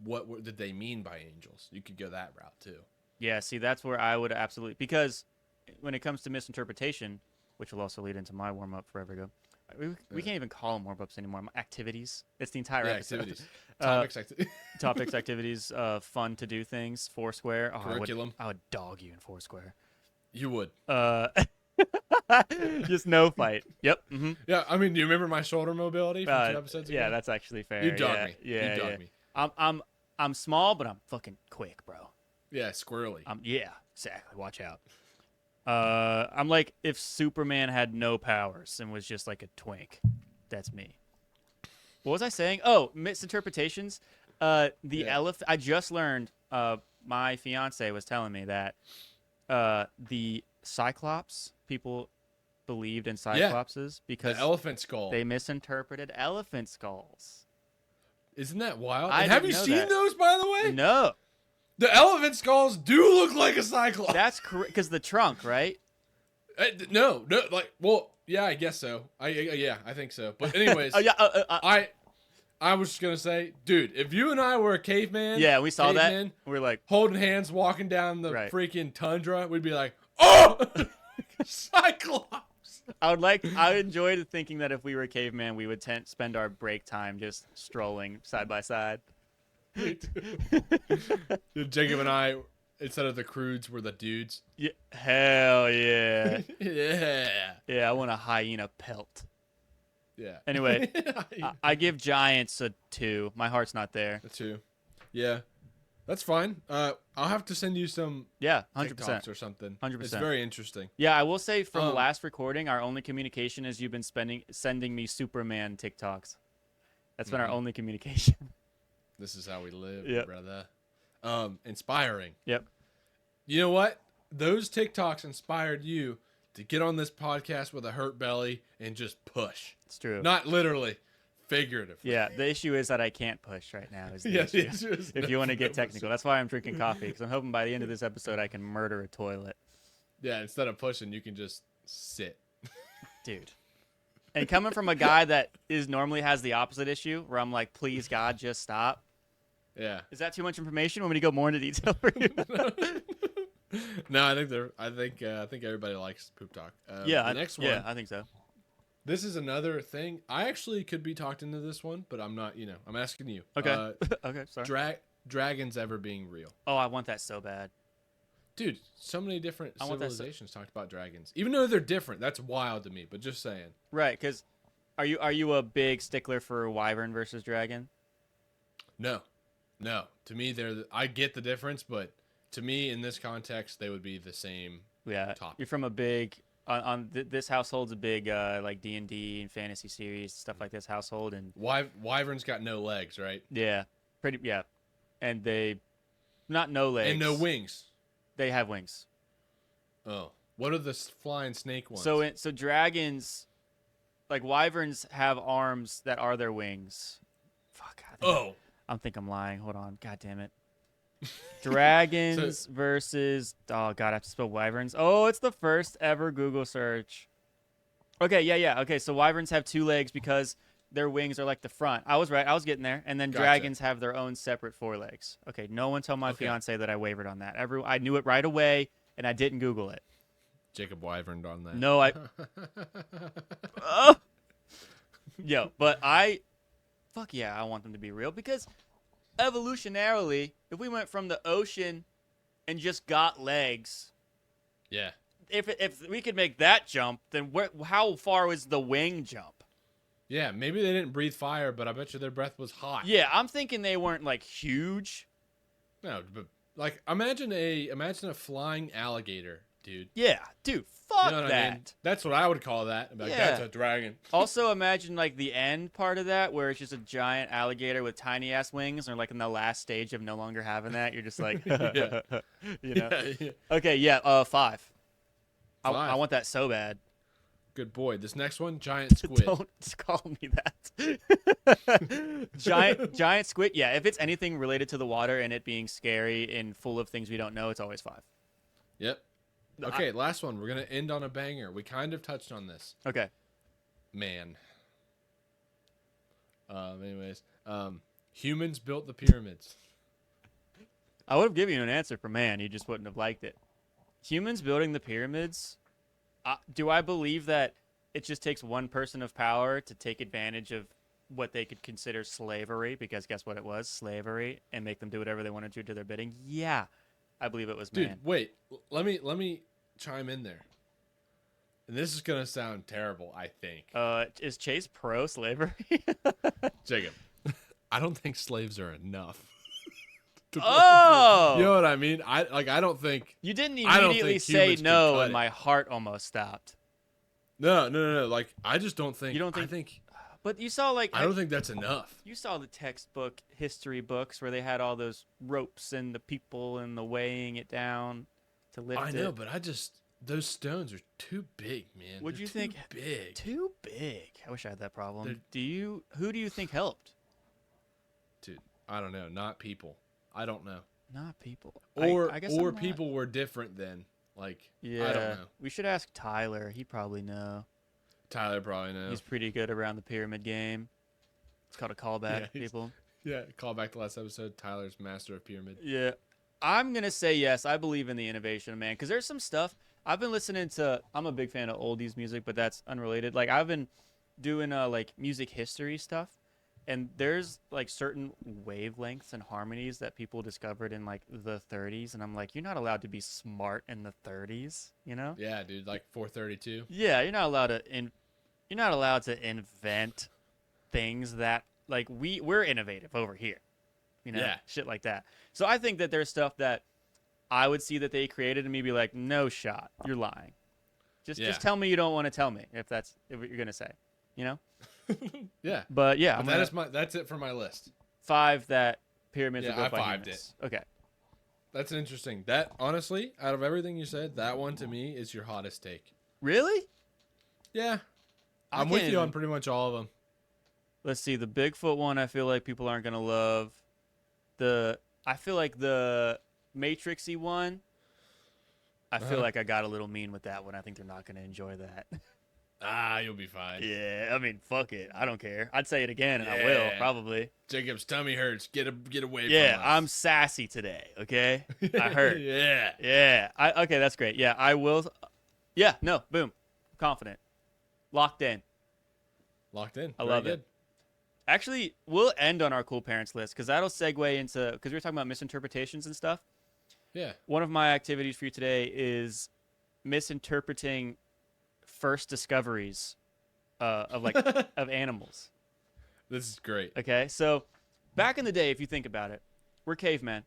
what did they mean by angels? You could go that route too. Yeah, see, that's where I would absolutely because when it comes to misinterpretation, which will also lead into my warm up forever ago. We can't even call them warm ups anymore. Activities. It's the entire episode. Activities. Topics, activities, fun to do things. Foursquare. Oh, Curriculum. I would dog you in Foursquare. You would. Just no fight. Yep. Mm-hmm. Yeah, I mean, do you remember my shoulder mobility from 2 episodes ago? Yeah, that's actually fair. You dog me. Yeah, you dog me. I'm small, but I'm fucking quick, bro. Yeah, squirrely. Yeah, exactly. Watch out. I'm like if Superman had no powers and was just like a twink. That's me. What was I saying? Oh, misinterpretations. Elephant. I just learned. My fiance was telling me that the Cyclops people believed in Cyclopses because the elephant skull. They misinterpreted elephant skulls. Isn't that wild? And have you seen those, by the way? No. The elephant skulls do look like a cyclops. That's correct because the trunk, right? No, like, well, yeah, I guess so. I think so. But anyways, I was just gonna say, dude, if you and I were a caveman, we saw that. We're like holding hands, walking down the freaking tundra, we'd be like, oh, Cyclops. I would enjoy thinking that if we were a caveman, we would spend our break time just strolling side by side. Jacob and I, instead of the crudes, were the dudes. Yeah, hell yeah. Yeah, I want a hyena pelt. Yeah. Anyway, I give Giants a 2. My heart's not there. A 2. Yeah, that's fine. I'll have to send you some 100% TikToks or something. 100%. It's very interesting. Yeah, I will say from the last recording, our only communication is you've been sending me Superman TikToks. That's been our only communication. This is how we live, yep. brother. Inspiring. Yep. You know what? Those TikToks inspired you to get on this podcast with a hurt belly and just push. It's true. Not literally, figuratively. Yeah, the issue is that I can't push right now. Is the issue. If you want to get technical. That's why I'm drinking coffee, because I'm hoping by the end of this episode I can murder a toilet. Yeah, instead of pushing, you can just sit. Dude. And coming from a guy that normally has the opposite issue, where I'm like, please, God, just stop. Yeah. Is that too much information? Want me to go more into detail for you? No, I think everybody likes poop talk. The next one. Yeah, I think so. This is another thing. I actually could be talked into this one, but I'm not. I'm asking you. Okay. Okay. Sorry. Dragons ever being real? Oh, I want that so bad. Dude, so many different civilizations talked about dragons. Even though they're different, that's wild to me. But just saying. Right? Because are you a big stickler for wyvern versus dragon? No. To me, I get the difference, but to me, in this context, they would be the same. Yeah. Topic. You're from a big this household's a big like D&D and fantasy series stuff like this household, and wyverns got no legs, right? Yeah. And they not no legs and no wings. They have wings. Oh, what are the flying snake ones? So dragons, like wyverns, have arms that are their wings. Fuck. I think I'm lying. Hold on. God damn it. Dragons versus. Oh God, I have to spell wyverns. Oh, it's the first ever Google search. Okay, yeah. Okay, so wyverns have 2 legs because their wings are like the front. I was right. I was getting there. And then dragons have their own separate forelegs. Okay, no one tell my fiance that I wavered on that. I knew it right away, and I didn't Google it. Jacob wyverned on that. No, fuck yeah, I want them to be real because evolutionarily, if we went from the ocean and just got legs, yeah. If we could make that jump, then how far was the wing jump? Yeah, maybe they didn't breathe fire, but I bet you their breath was hot. Yeah, I'm thinking they weren't like huge. No, but like imagine a flying alligator, dude. Yeah, dude, fuck that. I mean? That's what I would call that. Like, that's a dragon. Also, imagine like the end part of that, where it's just a giant alligator with tiny ass wings, or like in the last stage of no longer having that, you're just like, Yeah. Okay, 5. I want that so bad. Good boy. This next one, giant squid. Don't call me that. Giant squid. Yeah, if it's anything related to the water and it being scary and full of things we don't know, it's always 5. Yep. Okay, last one. We're going to end on a banger. We kind of touched on this. Okay. Man. Anyways, humans built the pyramids. I would have given you an answer for man. You just wouldn't have liked it. Humans building the pyramids. Do I believe that it just takes one person of power to take advantage of what they could consider slavery? Because guess what it was? Slavery, and make them do whatever they wanted to do their bidding? Yeah, I believe it was man. Dude, wait. Let me chime in there. And this is going to sound terrible, I think. Is Chase pro-slavery? Jacob, I don't think slaves are enough. Oh! You know what I mean? I don't think... You didn't immediately say no, and my heart almost stopped. No. Like, I just don't think... You don't think... But you saw, like... I don't think that's enough. You saw the textbook history books where they had all those ropes and the people and the weighing it down to lift it. I know, but I just... Those stones are too big, man. Would you think... big. Too big. I wish I had that problem. Who do you think helped? Dude, I don't know. Not people. I don't know. Not people. Or I guess people were different then. Like, yeah, I don't know. We should ask Tyler. He probably know. Tyler probably knows. He's pretty good around the pyramid game. It's called a callback, people. Yeah, call back to last episode. Tyler's master of pyramid. Yeah. I'm going to say yes. I believe in the innovation, man, because there's some stuff. I've been listening to, I'm a big fan of oldies music, but that's unrelated. Like, I've been doing, like, music history stuff. And there's, like, certain wavelengths and harmonies that people discovered in, like, the 30s. And I'm like, you're not allowed to be smart in the 30s, you know? Yeah, dude, like 432. Yeah, you're not allowed to invent things that, like, we're innovative over here. You know? Yeah. Shit like that. So I think that there's stuff that I would see that they created and me be like, no shot, you're lying. Just tell me you don't want to tell me if what you're going to say, you know? Yeah, but yeah, that's it for my list. 5 that pyramids were built by I 5'd humans. it. Okay, that's interesting. That honestly, out of everything you said, that one to me is your hottest take. Really? Yeah, I'm with you on pretty much all of them. Let's see, the Bigfoot one. I feel like people aren't gonna love. I feel like the Matrixy one. I feel like I got a little mean with that one. I think they're not gonna enjoy that. You'll be fine. Yeah, I mean, fuck it. I don't care. I'd say it again, and I will, probably. Jacob's tummy hurts. Get away from us. Yeah, I'm sassy today, okay? I hurt. Yeah. Okay, that's great. Yeah, I will. Yeah, no, boom. Confident. Locked in. I love it. Actually, we'll end on our cool parents list, because that'll segue into, because we were talking about misinterpretations and stuff. Yeah. One of my activities for you today is misinterpreting first discoveries of animals. This is great. Okay, so back in the day, if you think about it, we're cavemen.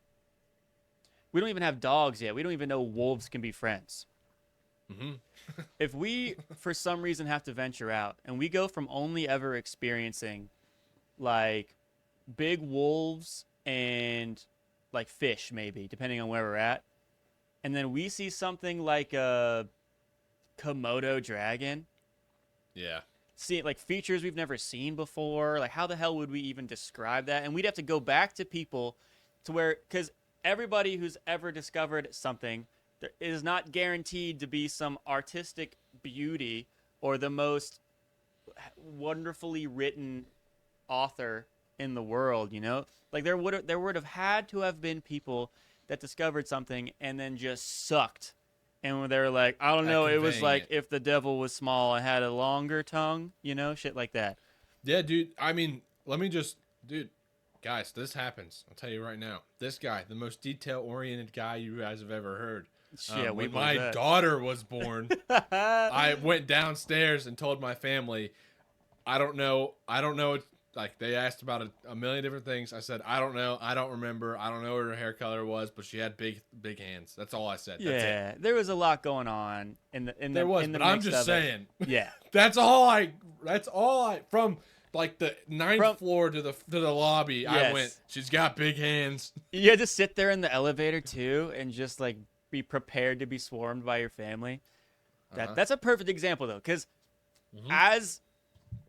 We don't even have dogs yet. We don't even know wolves can be friends. Mm-hmm. If we, for some reason, have to venture out and we go from only ever experiencing like big wolves and like fish, maybe, depending on where we're at, and then we see something like a Komodo dragon. Yeah. See, like features we've never seen before. Like, how the hell would we even describe that? And we'd have to go back to people to where, because everybody who's ever discovered something, there is not guaranteed to be some artistic beauty or the most wonderfully written author in the world, you know? Like, there would have had to have been people that discovered something and then just sucked. And they were like, I don't know, it was like if the devil was small and had a longer tongue, you know, shit like that. Yeah, dude. I mean, guys, this happens. I'll tell you right now. This guy, the most detail-oriented guy you guys have ever heard. Yeah, when my daughter was born, I went downstairs and told my family, I don't know. Like, they asked about a million different things. I said, I don't know. I don't remember. I don't know what her hair color was, but she had big hands. That's all I said. Yeah, that's it. There was a lot going on in the but I'm just saying. Yeah. That's all I from like the ninth floor to the lobby. Yes. I went, she's got big hands. You had to sit there in the elevator too and just like be prepared to be swarmed by your family. That's a perfect example though, because as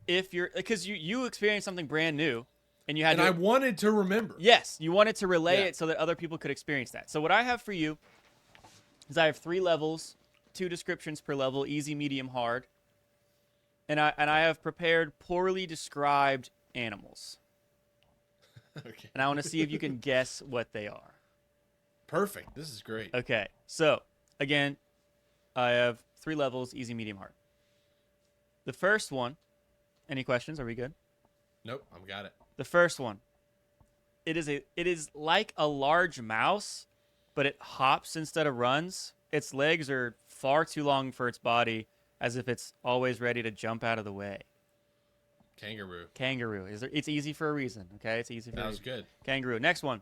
if you're, because you experienced something brand new, and you had I wanted to remember. Yes, you wanted to relay it so that other people could experience that. So what I have for you is I have 3 levels, 2 descriptions per level: easy, medium, hard. And I have prepared poorly described animals. Okay. And I want to see if you can guess what they are. Perfect. This is great. Okay. So, again, I have 3 levels: easy, medium, hard. The first one, any questions? Are we good? Nope, I've got it. The first one. It is like a large mouse, but it hops instead of runs. Its legs are far too long for its body, as if it's always ready to jump out of the way. Kangaroo. Kangaroo. It's easy for a reason, okay? It's easy for a reason. That was good. Kangaroo. Next one.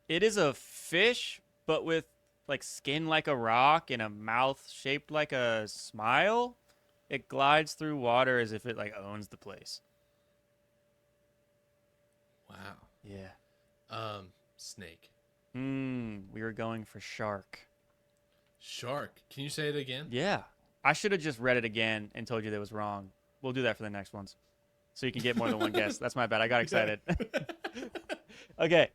It is a fish, but with like skin like a rock and a mouth shaped like a smile. It glides through water as if it like owns the place. Wow. Yeah. Snake. We were going for shark. Shark. Can you say it again? Yeah. I should have just read it again and told you that it was wrong. We'll do that for the next ones, so you can get more than one guess. That's my bad. I got excited. Okay.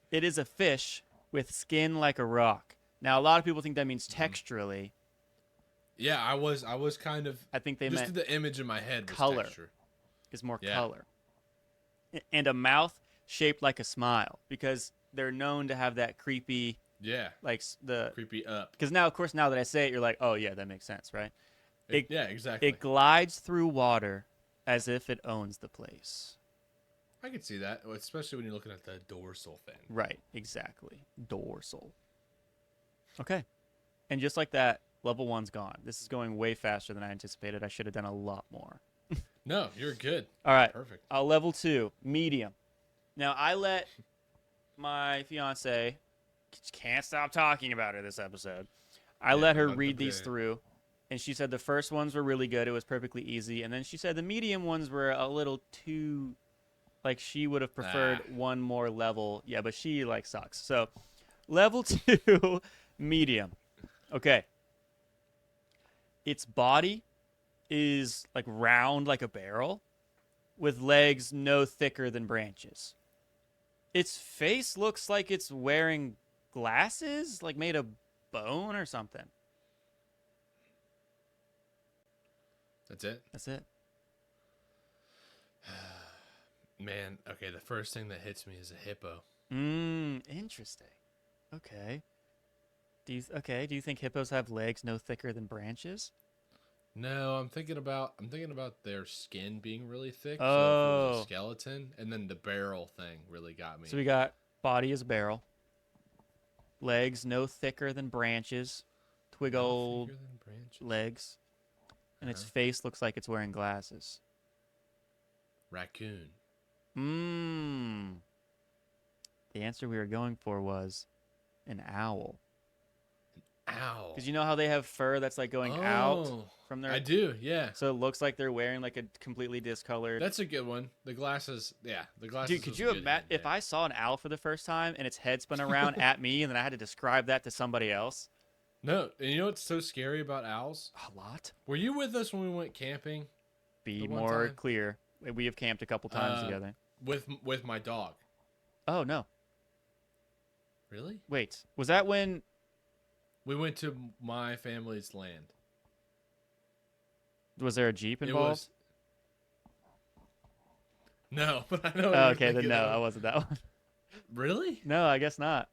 It is a fish with skin like a rock. Now, a lot of people think that means texturally. Yeah, I was kind of. I think they just meant the image in my head. Was color. Texture. Is more color. And a mouth shaped like a smile, because they're known to have that creepy. Yeah. Like the creepy up. Because now, of course, now that I say it, you're like, oh yeah, that makes sense, right? Yeah, exactly. It glides through water as if it owns the place. I could see that, especially when you're looking at the dorsal fin. Right, exactly. Dorsal. Okay. And just like that, level 1's gone. This is going way faster than I anticipated. I should have done a lot more. No, you're good. All right. Perfect. Level 2, medium. Now, I let my fiance, can't stop talking about her this episode. I let her read these through, and she said the first ones were really good. It was perfectly easy. And then she said the medium ones were a little too, like, she would have preferred one more level. Yeah, but she, like, sucks. So, level 2, medium. Okay. Its body is, like, round like a barrel, with legs no thicker than branches. Its face looks like it's wearing glasses, like made of bone or something. That's it? That's it. Man, okay, the first thing that hits me is a hippo. Interesting. Okay. Do you think hippos have legs no thicker than branches? No, I'm thinking about their skin being really thick. Oh. So if it was a skeleton, and then the barrel thing really got me. So we got body as a barrel, legs no thicker than branches, twig old legs, and its face looks like it's wearing glasses. Raccoon. The answer we were going for was an owl. Owl. Because you know how they have fur that's like going out from their... I do, yeah. So it looks like they're wearing like a completely discolored... That's a good one. The glasses, yeah. The glasses. Dude, could you imagine if I saw an owl for the first time and its head spun around at me and then I had to describe that to somebody else? No, and you know what's so scary about owls? A lot. Were you with us when we went camping? Be more clear. We have camped a couple times together. With my dog. Oh, no. Really? Wait, was that when... We went to my family's land. Was there a Jeep involved? No, but I know. Oh, okay, then no, I wasn't that one. Really? No, I guess not.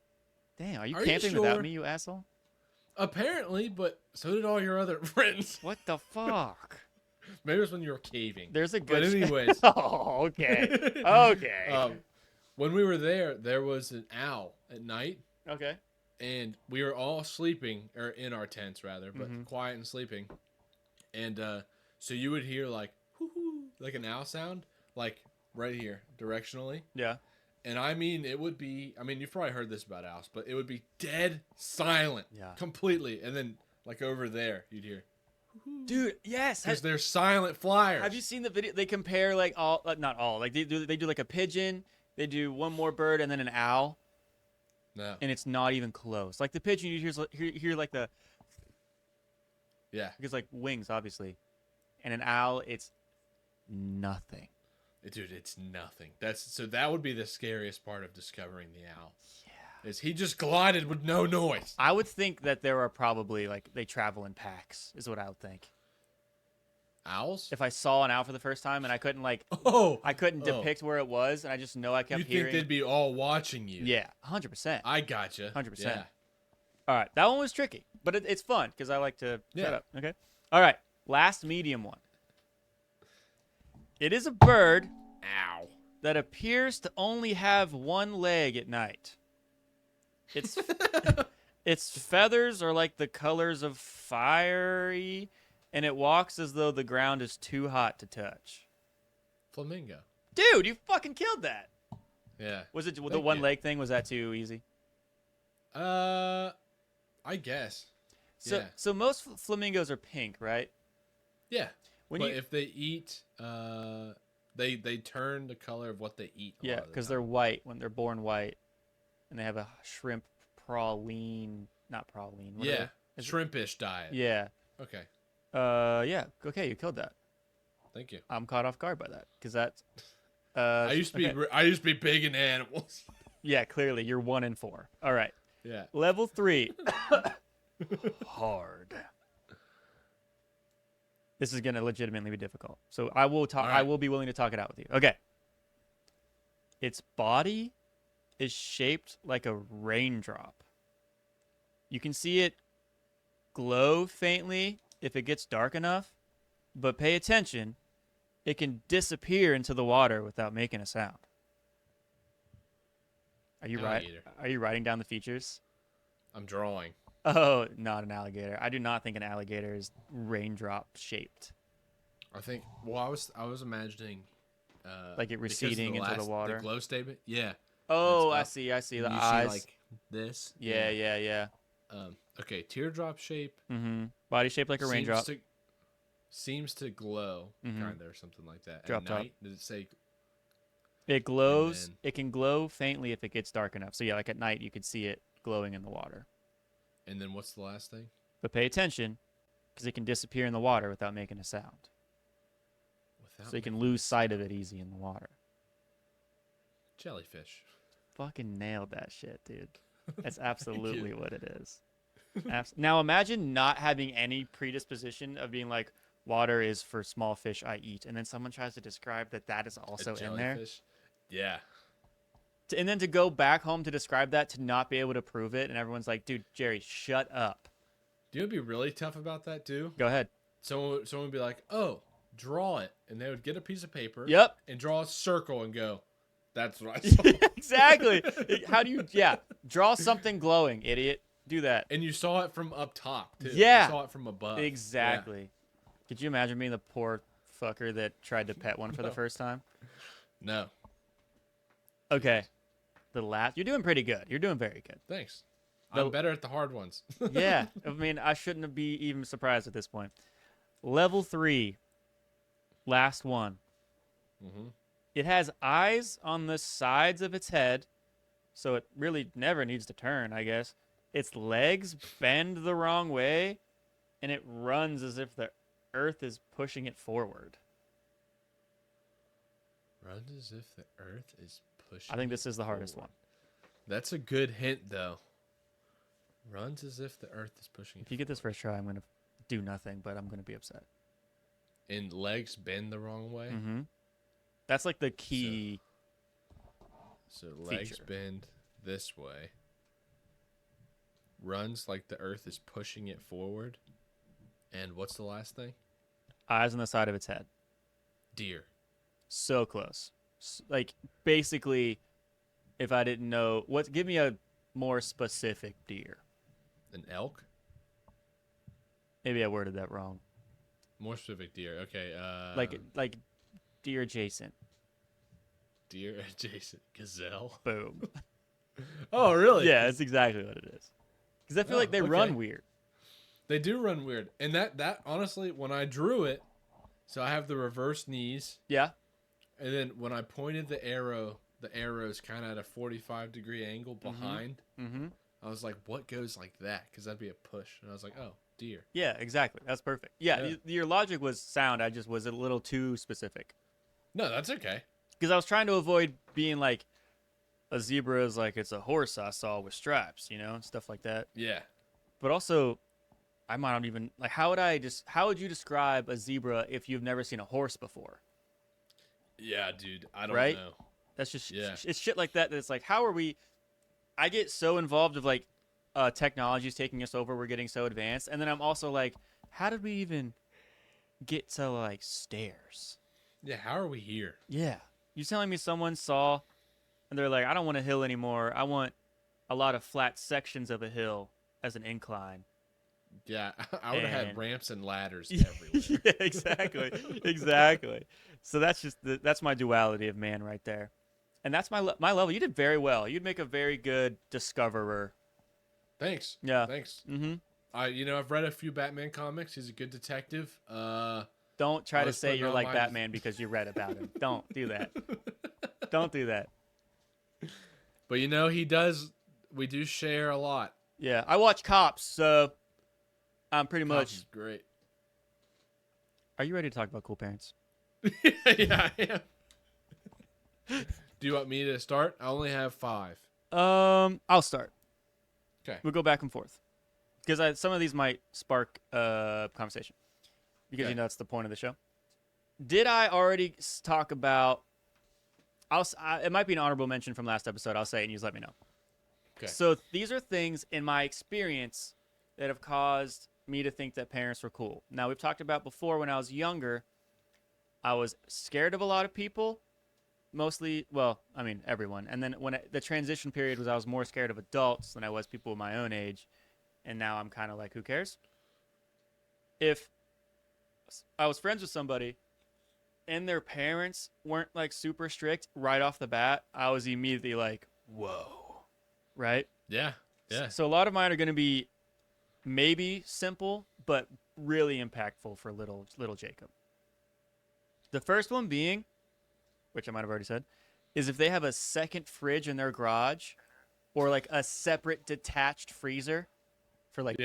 Damn, are you camping without me, you asshole? Apparently, but so did all your other friends. What the fuck? Maybe it was when you were caving. There's a good... But anyways. Oh, okay. Okay. When we were there was an owl at night. Okay. And we were all sleeping, or in our tents rather, but quiet and sleeping. And so you would hear like, hoo-hoo, like an owl sound, like right here, directionally. Yeah. And I mean, it would be, you've probably heard this about owls, but it would be dead silent. Yeah. Completely. And then like over there, you'd hear. Dude, yes. Because they're silent flyers. Have you seen the video? They compare like all, not all, like they do like a pigeon, they do one more bird, and then an owl. No. And it's not even close. Like the pigeon, you hear like the... Yeah. Because like wings, obviously, and an owl, it's nothing. Dude, it's nothing. That would be the scariest part of discovering the owl. Yeah. Is he just glided with no noise. I would think that there are probably like they travel in packs, is what I would think. Owls? If I saw an owl for the first time and I couldn't depict where it was, and I just know I kept hearing. You think they'd be all watching you? Yeah, 100%. I gotcha. 100%. Yeah. All right, that one was tricky, but it's fun because I like to shut Yeah. up. Okay. All right, last medium one. It is a bird. Ow. That appears to only have one leg at night. Its feathers are like the colors of fiery, and it walks as though the ground is too hot to touch. Flamingo. Dude, you fucking killed that. Yeah. Was it the one leg thing? Was that too easy? I guess. So most flamingos are pink, right? Yeah. But if they eat, they turn the color of what they eat. Yeah, because they're white when they're born white, and they have a shrimp praline, not praline. Yeah, shrimpish diet. Yeah. Okay. Yeah. Okay, you killed that. Thank you. I'm caught off guard by that because that's. I used to be big in animals. Yeah, clearly you're 1 in 4. All right. Yeah. Level 3. Hard. This is gonna legitimately be difficult. So I will talk. Right. I will be willing to talk it out with you. Okay. Its body is shaped like a raindrop. You can see it glow faintly if it gets dark enough, but pay attention. It can disappear into the water without making a sound. Are you writing down the features? I'm drawing. Oh, not an alligator. I do not think an alligator is raindrop shaped. I think. Well, I was imagining, like it receding into the water. The glow statement. Yeah. Oh, I see. The eyes. See like this. Yeah. Okay. Teardrop shape. Mm-hmm. Body shaped like a raindrop. Seems to glow, kind of, or something like that. Drop At top. night, did it say? It glows. It can glow faintly if it gets dark enough. So yeah, like at night, you could see it glowing in the water. And then what's the last thing? But pay attention, because it can disappear in the water without making a sound. So you can lose sight of it easy in the water. Jellyfish. Fucking nailed that shit, dude. That's absolutely what it is. Now imagine not having any predisposition of being like, water is for small fish I eat, and then someone tries to describe that is also in there. Yeah. And then to go back home to describe that, to not be able to prove it, and everyone's like, dude, Jerry, shut up. Do you know what'd be really tough about that, too? Go ahead. Someone would be like, oh, draw it. And they would get a piece of paper. Yep. And draw a circle and go, that's what I saw. Exactly. How do you, draw something glowing, idiot. Do that. And you saw it from up top, too. Yeah. You saw it from above. Exactly. Yeah. Could you imagine being the poor fucker that tried to pet one for the first time? No. Okay. You're doing pretty good. You're doing very good. Thanks. I'm better at the hard ones. Yeah. I mean, I shouldn't be even surprised at this point. Level 3. Last one. Mm-hmm. It has eyes on the sides of its head, so it really never needs to turn, I guess. Its legs bend the wrong way, and it runs as if the earth is pushing it forward. Runs as if the earth is pushing. I think this is the hardest one. That's a good hint, though. Runs as if the earth is pushing. If you get this first try, I'm going to do nothing, but I'm going to be upset. And legs bend the wrong way? Mm-hmm. That's like the key. So legs bend this way. Runs like the earth is pushing it forward. And what's the last thing? Eyes on the side of its head. Deer. So close. Like, basically, if I didn't know... Give me a more specific deer. An elk? Maybe I worded that wrong. More specific deer. Okay. Like deer adjacent. Deer adjacent. Gazelle. Boom. Oh, really? Yeah, that's exactly what it is. Because I feel like they run weird. They do run weird. And that honestly, when I drew it, so I have the reverse knees. Yeah. And then when I pointed the arrow's kind of at a 45-degree angle behind. Mm-hmm. I was like, what goes like that? Because that'd be a push. And I was like, oh, deer. Yeah, exactly. That's perfect. Yeah. Your logic was sound. I just was a little too specific. No, that's okay. Because I was trying to avoid being like a zebra is like it's a horse I saw with stripes, and stuff like that. Yeah. But also, I might not even like. How would you describe a zebra if you've never seen a horse before? Yeah, dude. I don't Right? know. That's just it's shit like that. That it's like, how are we? I get so involved of like, technology's taking us over. We're getting so advanced, and then I'm also like, how did we even get to like stairs? Yeah. How are we here? Yeah, you telling me someone saw, and they're like, I don't want a hill anymore. I want a lot of flat sections of a hill as an incline. Yeah, I would have had ramps and ladders everywhere. Yeah, exactly, exactly. So that's my duality of man right there, and that's my level. You did very well. You'd make a very good discoverer. Thanks. Yeah. Thanks. Mm-hmm. I've read a few Batman comics. He's a good detective. Don't try to say you're like Batman because you read about him. Don't do that. Don't do that. But he does. We do share a lot. Yeah, I watch Cops, so I'm pretty Cops much is great. Are you ready to talk about cool parents? Yeah, I am. Do you want me to start? I only have 5. I'll start. Okay. We'll go back and forth because some of these might spark conversation because Okay. that's the point of the show. Did I already talk about? It might be an honorable mention from last episode. I'll say it and you just let me know. Okay. So these are things in my experience that have caused me to think that parents were cool. Now, we've talked about before when I was younger, I was scared of a lot of people, mostly, well, I mean, everyone. And then the transition period was I was more scared of adults than I was people my own age. And now I'm kind of like, who cares? If I was friends with somebody and their parents weren't like super strict right off the bat, I was immediately like, whoa. Right? Yeah. Yeah. So a lot of mine are going to be maybe simple, but really impactful for little Jacob. The first one being, which I might have already said, is if they have a second fridge in their garage or like a separate detached freezer for like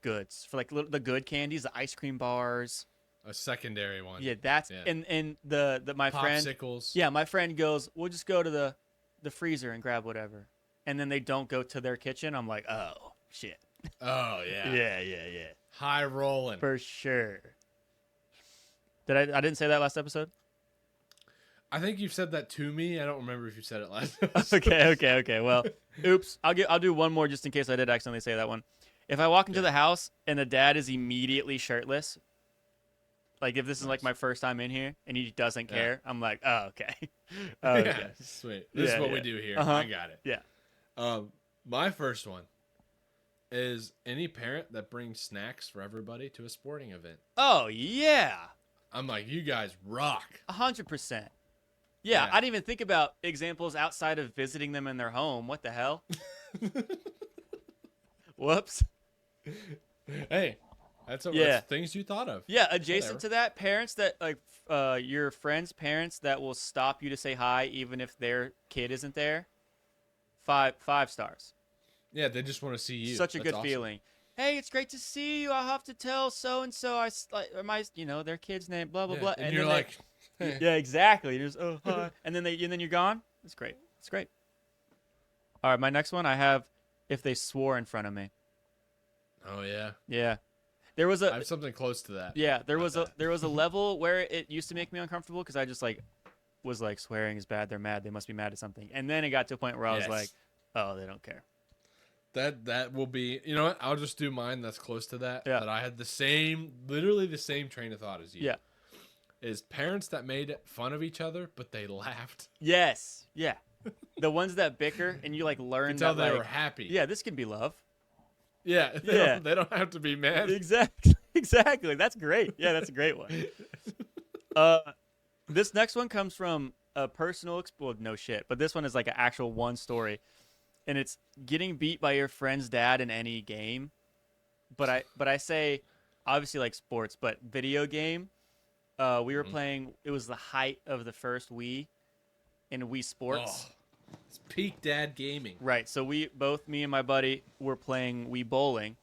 goods, for like the good candies, the ice cream bars. A secondary one. Yeah, that's and the my friend Popsicles. Yeah, my friend goes, "We'll just go to the freezer and grab whatever." And then they don't go to their kitchen. I'm like, "Oh, shit." Oh, yeah. Yeah. High rolling. For sure. I didn't say that last episode? I think you've said that to me. I don't remember if you said it last episode. Okay. Well, oops. I'll do one more just in case I did accidentally say that one. If I walk into the house and the dad is immediately shirtless, like if this is like my first time in here and he doesn't care, I'm like, oh, okay. Okay. Yeah, sweet. This is what we do here. I got it. Yeah. My first one is any parent that brings snacks for everybody to a sporting event. Oh, yeah. I'm like, you guys rock. 100%. Yeah, I didn't even think about examples outside of visiting them in their home. What the hell? Whoops. Hey, that's things you thought of. Yeah, adjacent to that, parents that like your friends' parents that will stop you to say hi even if their kid isn't there. 5 stars. Yeah, they just want to see you. Such a good feeling. Hey, it's great to see you. I'll have to tell so and so their kid's name, blah blah blah. And you're like, hey. Yeah, exactly. You're just hi. and then you're gone. It's great. It's great. All right, my next one I have if they swore in front of me. Oh yeah. Yeah. I have something close to that. Yeah, there was a level where it used to make me uncomfortable because I just was like swearing is bad. They're mad. They must be mad at something. And then it got to a point where I was like, oh, they don't care. That will be. You know what? I'll just do mine. That's close to that. Yeah. That I had literally the same train of thought as you. Yeah. Is parents that made fun of each other, but they laughed. Yes. Yeah. The ones that bicker and you like learn that they were happy. Yeah, this can be love. Yeah. They don't have to be mad. Exactly. That's great. Yeah, that's a great one. This next one comes from a personal no shit, but this one is like an actual one story, and it's getting beat by your friend's dad in any game. But I say obviously like sports, but video game. We were playing. It was the height of the first Wii, in Wii Sports. Oh, it's peak dad gaming. Right. So me and my buddy were playing Wii Bowling,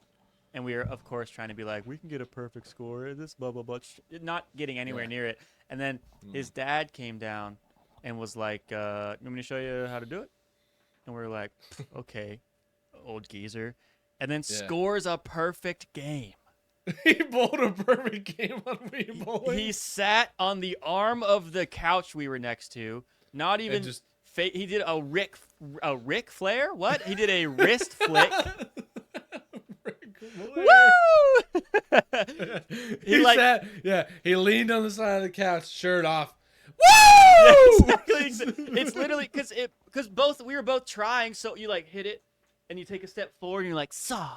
And we were, of course, trying to be like, we can get a perfect score. This blah, blah, blah. Not getting anywhere near it. And then his dad came down and was like, you want me to show you how to do it? And we were like, okay, old geezer. And then scores a perfect game. He bowled a perfect game on Wii bowling. He sat on the arm of the couch we were next to. Not even just he did a Ric Flair? What? He did a wrist flick. Woo! he sat, he leaned on the side of the couch, shirt off. Woo! Yeah, exactly. It's literally because we were both trying, so you like hit it and you take a step forward and you're like, saw.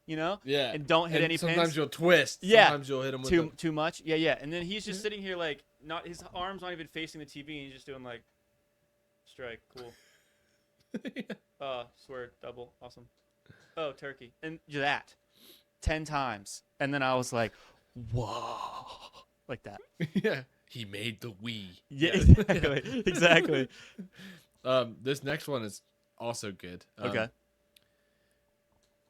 You know? Yeah. And don't hit any sometimes pins. You'll twist. Yeah. Sometimes you'll hit him with too much. Yeah, yeah. And then he's just sitting here like his arms not even facing the TV and he's just doing like strike, cool. Swear, double, awesome. Oh, turkey. And that 10 times. And then I was like, whoa. Like that. Yeah. He made the Wii. Yeah, exactly. Exactly. This next one is also good. Okay.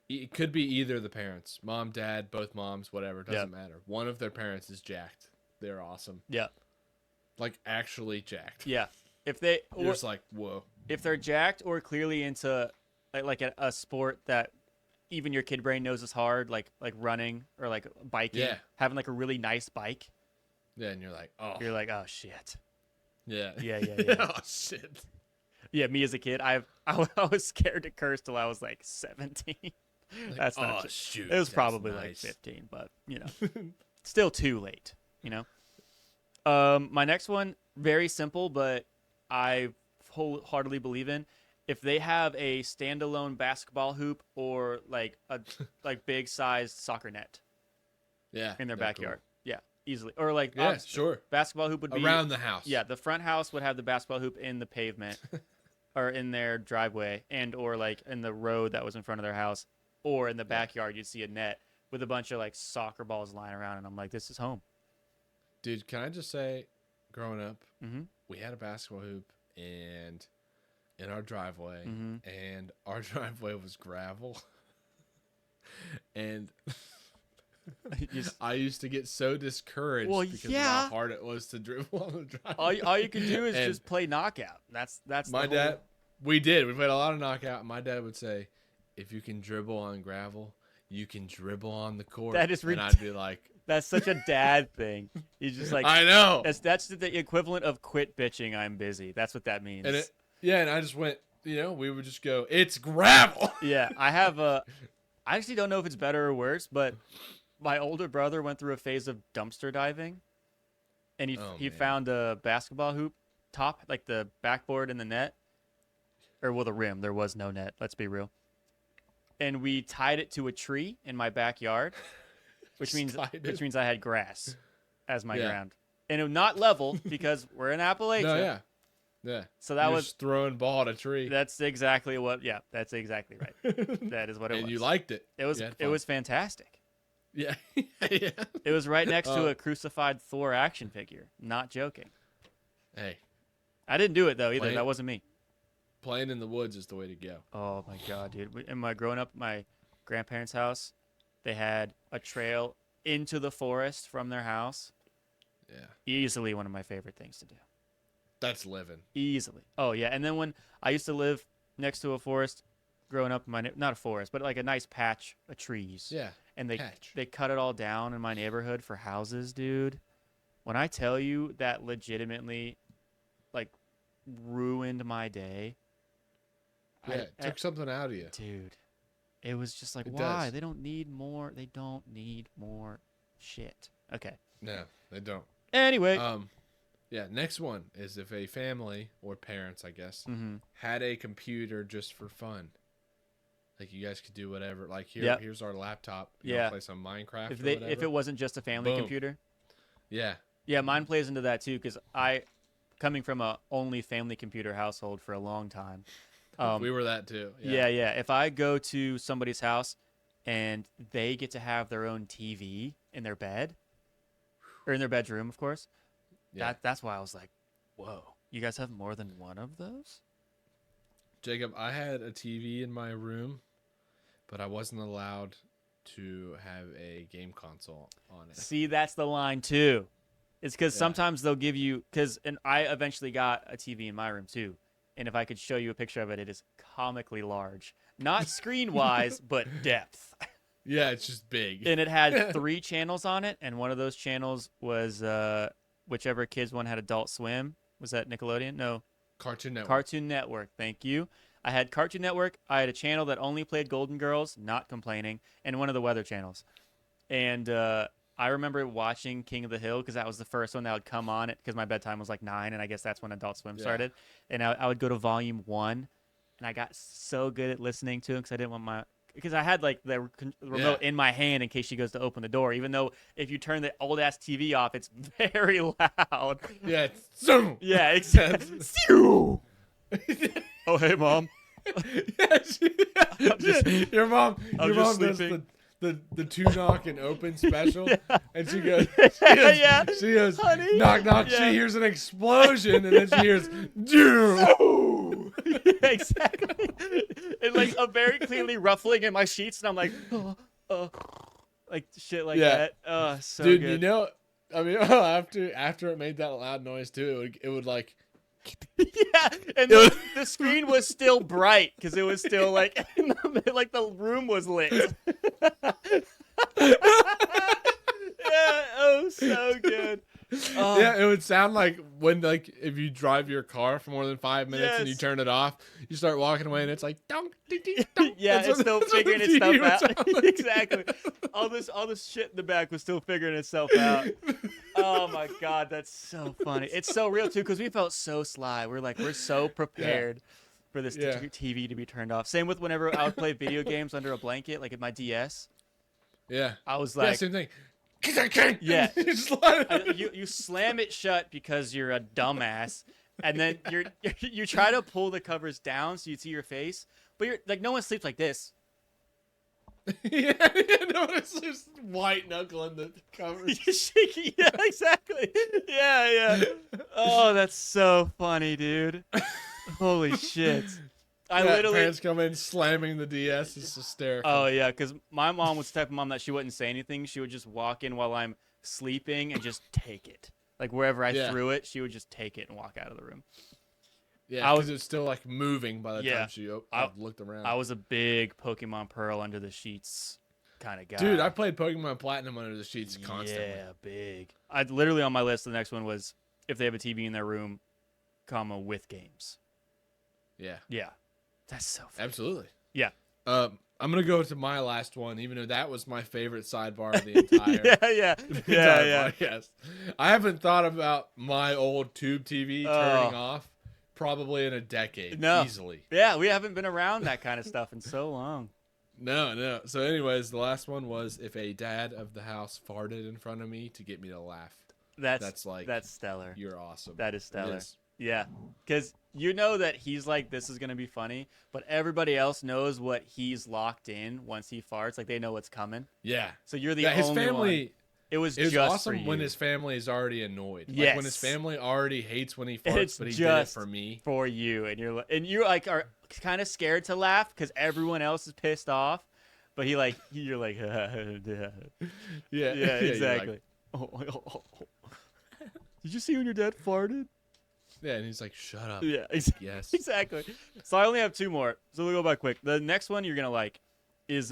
It could be either of the parents. Mom, dad, both moms, whatever. Doesn't matter. One of their parents is jacked. They're awesome. Yeah. Like, actually jacked. Yeah. If they... You're just like, whoa. If they're jacked or clearly into like a sport that even your kid brain knows is hard, like running or like biking. Yeah. Having like a really nice bike. Yeah, and you're like, oh, shit. Yeah. Yeah. Oh, shit. Yeah, me as a kid, I was scared to curse till I was like 17. Like, that's not true. Shoot, it was probably nice. like 15, but still too late. My next one, very simple, but I wholeheartedly believe in. If they have a standalone basketball hoop or like a big sized soccer net, in their backyard, cool. Easily, or like sure, basketball hoop would be around the house. Yeah, the front house would have the basketball hoop in the pavement. Or in their driveway, and or like in the road that was in front of their house, or in the backyard, you'd see a net with a bunch of like soccer balls lying around, and I'm like, this is home. Dude, can I just say, growing up, mm-hmm. we had a basketball hoop in our driveway, mm-hmm. and our driveway was gravel, and I used to get so discouraged because of how hard it was to dribble on the driveway. All you can do is just play knockout. That's my dad. We played a lot of knockout. And my dad would say, "If you can dribble on gravel, you can dribble on the court." That is ridiculous. And I'd be like, "That's such a dad thing." He's just like, I know. That's the equivalent of quit bitching. I'm busy. That's what that means. And and I just went. We would just go, "It's gravel." Yeah, I actually don't know if it's better or worse, but. My older brother went through a phase of dumpster diving, and he found a basketball hoop top, like the backboard and the net, or the rim. There was no net. Let's be real. And we tied it to a tree in my backyard, which means I had grass as my ground, and it was not level because we're in Appalachia. No, yeah. So that was just throwing ball at a tree. That's exactly what. Yeah, that's exactly right. That is what it was. And you liked it. It was fantastic. Yeah. It was right next to a crucified Thor action figure. Not joking. Hey. I didn't do it, though, either. That wasn't me. Playing in the woods is the way to go. Oh, my God, dude. Growing up at my grandparents' house, they had a trail into the forest from their house. Yeah. Easily one of my favorite things to do. That's living. Easily. Oh, yeah. And then when I used to live next to a forest, growing up, not a forest, but like a nice patch of trees. Yeah. And they cut it all down in my neighborhood for houses, dude. When I tell you that legitimately, like, ruined my day. Yeah, it took something out of you. Dude. It was just like, why? They don't need more. They don't need more shit. Okay. No, they don't. Anyway. Yeah, next one is if a family, or parents, I guess, mm-hmm. had a computer just for fun. Like, you guys could do whatever. Like, here's our laptop. You want to play some Minecraft or whatever? If it wasn't just a family computer. Yeah. Yeah, mine plays into that, too, because coming from a only family computer household for a long time. We were that, too. Yeah. If I go to somebody's house and they get to have their own TV in their bed, or in their bedroom, of course, that's why I was like, whoa, you guys have more than one of those? Jacob, I had a TV in my room, but I wasn't allowed to have a game console on it. See, that's the line too. It's because sometimes they'll give you and I eventually got a TV in my room too, and if I could show you a picture of it, it is comically large, not screen wise, but depth. Yeah, it's just big. And it had 3 channels on it, and one of those channels was whichever kids one had Adult Swim. Was that Nickelodeon? No. Cartoon Network. Cartoon Network. Thank you. I had Cartoon Network. I had a channel that only played Golden Girls, not complaining, and one of the weather channels. And I remember watching King of the Hill because that was the first one that would come on it because my bedtime was like 9, and I guess that's when Adult Swim started. And I would go to volume 1, and I got so good at listening to him because I didn't want because I had like the remote in my hand in case she goes to open the door. Even though if you turn the old ass TV off, it's very loud. Yeah, it's yeah, exactly. Oh, hey, Mom. Your mom does sleeping. the 2 knock and open special, and she goes, she goes, honey, knock knock. She hears an explosion, and then she hears, yeah, exactly, and like a very clearly ruffling in my sheets, and I'm like, like shit like that. Oh, so dude, good. you know, I mean, after it made that loud noise too, it would like. Yeah, and the screen was still bright because it was still like like the room was lit. Yeah, oh, so good. Oh. Yeah, it would sound like when like if you drive your car for more than 5 minutes and you turn it off, you start walking away and it's like dong, ding, ding, dong. Yeah, it's still figuring its stuff out. Like. Exactly. All this shit in the back was still figuring itself out. Oh my god, that's so funny. It's so real too because we felt so sly. We're so prepared for this TV to be turned off. Same with whenever I would play video games under a blanket, like at my DS. Yeah, I was like, same thing. Yeah, you slam it shut because you're a dumbass, and then you try to pull the covers down so you see your face, but you're like no one sleeps like this. Yeah, no, it's just white knuckling the covers. Shaky, yeah, exactly. Yeah. Oh, that's so funny, dude. Holy shit. Parents come in slamming the DS. It's hysterical. Oh, yeah, because my mom was the type of mom that she wouldn't say anything. She would just walk in while I'm sleeping and just take it. Like, wherever I threw it, she would just take it and walk out of the room. Yeah, because it's still, like, moving by the time she looked around. I was a big Pokemon Pearl under the sheets kind of guy. Dude, I played Pokemon Platinum under the sheets constantly. Yeah, big. I literally on my list, the next one was if they have a TV in their room, with games. Yeah. Yeah. That's so funny. Absolutely. Yeah. I'm going to go to my last one, even though that was my favorite sidebar of the entire, podcast. I haven't thought about my old tube TV turning off probably in a decade. Easily. Yeah, we haven't been around that kind of stuff in so long. No. So anyways, the last one was if a dad of the house farted in front of me to get me to laugh. That's stellar. You're awesome. That is stellar. Yeah, because you know that he's like, this is going to be funny, but everybody else knows what he's locked in once he farts. Like, they know what's coming. Yeah. So you're the only one. It was just awesome for you. when his family is already annoyed. Yes. Like when his family already hates when he farts, but he did it for me. For you. And you like are kind of scared to laugh because everyone else is pissed off. But you're like, yeah, exactly. Like, Did you see when your dad farted? Yeah, and he's like, shut up. Yeah, yes. Exactly. So I only have 2 more. So we'll go by quick. The next one you're going to like is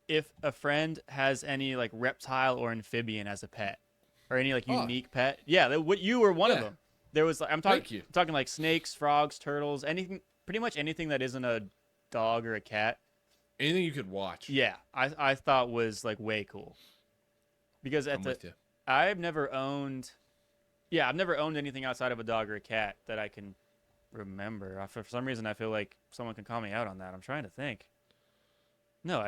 if a friend has any like reptile or amphibian as a pet or any like unique pet. Yeah, you were one of them. There was like I'm talking like snakes, frogs, turtles, anything, pretty much anything that isn't a dog or a cat. Anything you could watch. Yeah, I thought was like way cool. Because I've never owned anything outside of a dog or a cat that I can remember. For some reason, I feel like someone can call me out on that. I'm trying to think. No,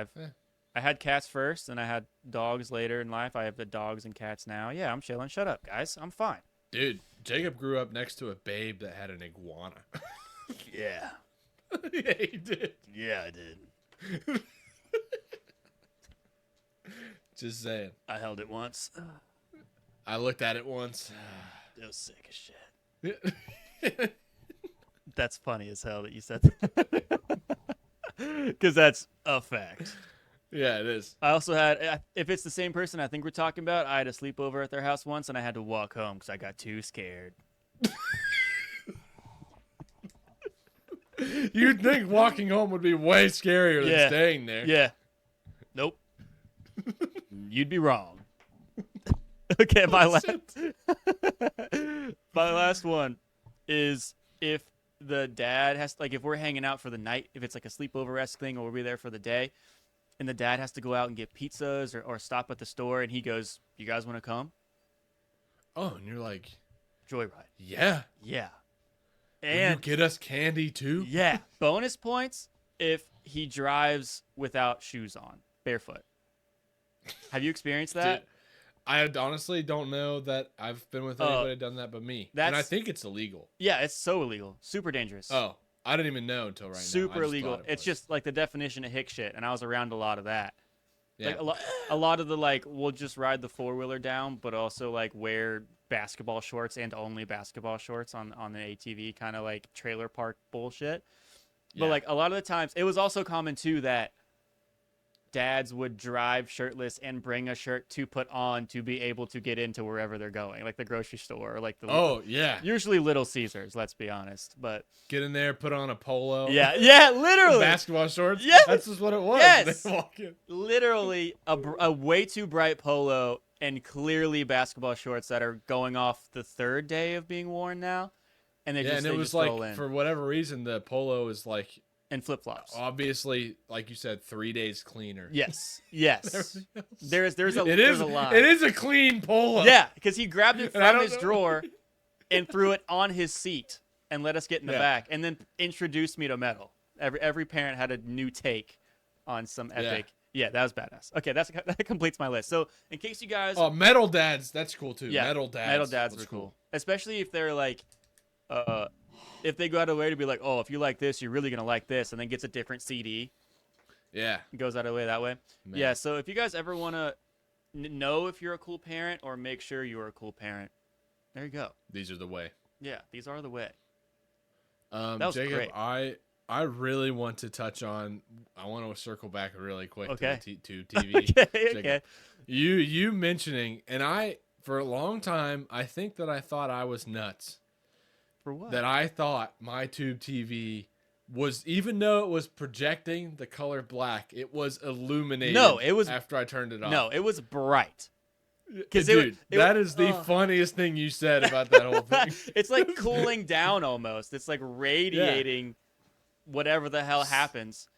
I had cats first, and I had dogs later in life. I have the dogs and cats now. Yeah, I'm chilling. Shut up, guys. I'm fine. Dude, Jacob grew up next to a babe that had an iguana. Yeah. Yeah, he did. Yeah, I did. Just saying. I held it once. I looked at it once. It was sick as shit. That's funny as hell that you said that. Because that's a fact. Yeah, it is. I also had, if it's the same person I think we're talking about, I had a sleepover at their house once, and I had to walk home because I got too scared. You'd think walking home would be way scarier than Yeah. staying there. Yeah. Nope. You'd be wrong. Okay, my last one is if the dad has, like, if we're hanging out for the night, if it's like a sleepover-esque thing, or we'll be there for the day, and the dad has to go out and get pizzas or stop at the store, and he goes, "You guys want to come?" Oh, and you're like, Joyride. yeah. Yeah. Will And you get us candy too? yeah, bonus points if he drives without shoes on, barefoot. Have you experienced that? Dude, I honestly don't know that I've been with anybody done that but me. And I think it's illegal. Yeah, it's so illegal. Super dangerous. Oh, I didn't even know until right now. Super illegal. It's just like the definition of hick shit, and I was around a lot of that. Yeah. Like a lot of the, like, we'll just ride the four-wheeler down, but also like wear basketball shorts and only basketball shorts on the ATV, kind of like trailer park bullshit. But like a lot of the times, it was also common too that dads would drive shirtless and bring a shirt to put on to be able to get into wherever they're going, like the grocery store or like the usually Little Caesars, let's be honest. But get in there, put on a polo. Yeah, literally basketball shorts. Yes, that's just what it was. Yes, they walk in. Literally a way too bright polo and clearly basketball shorts that are going off the third day of being worn now, and and it was like, for whatever reason, the polo is like. And flip-flops. Obviously, like you said, 3 days cleaner. Yes. There's a line. It is a clean polo. Yeah, because he grabbed it from his drawer and threw it on his seat and let us get in the back, and then introduced me to metal. Every parent had a new take on some epic. Yeah, that was badass. Okay, that completes my list. So in case you guys, metal dads, that's cool too. Yeah, metal dads were cool, especially if they're like, if they go out of the way to be like, oh, if you like this, you're really gonna like this, and then gets a different CD. Yeah, goes out of the way that way. Man. Yeah. So if you guys ever want to know if you're a cool parent or make sure you're a cool parent, there you go. These are the way. Yeah, these are the way. That was Jacob, great. I really want to touch on. I want to circle back really quick to TV. Okay. You mentioning, and I for a long time I thought I was nuts. For what? That I thought my tube TV was, even though it was projecting the color black, it was illuminated. No, it was after I turned it off. No, it was bright. Dude, that is the funniest thing you said about that whole thing. It's like cooling down almost. It's like radiating whatever the hell happens.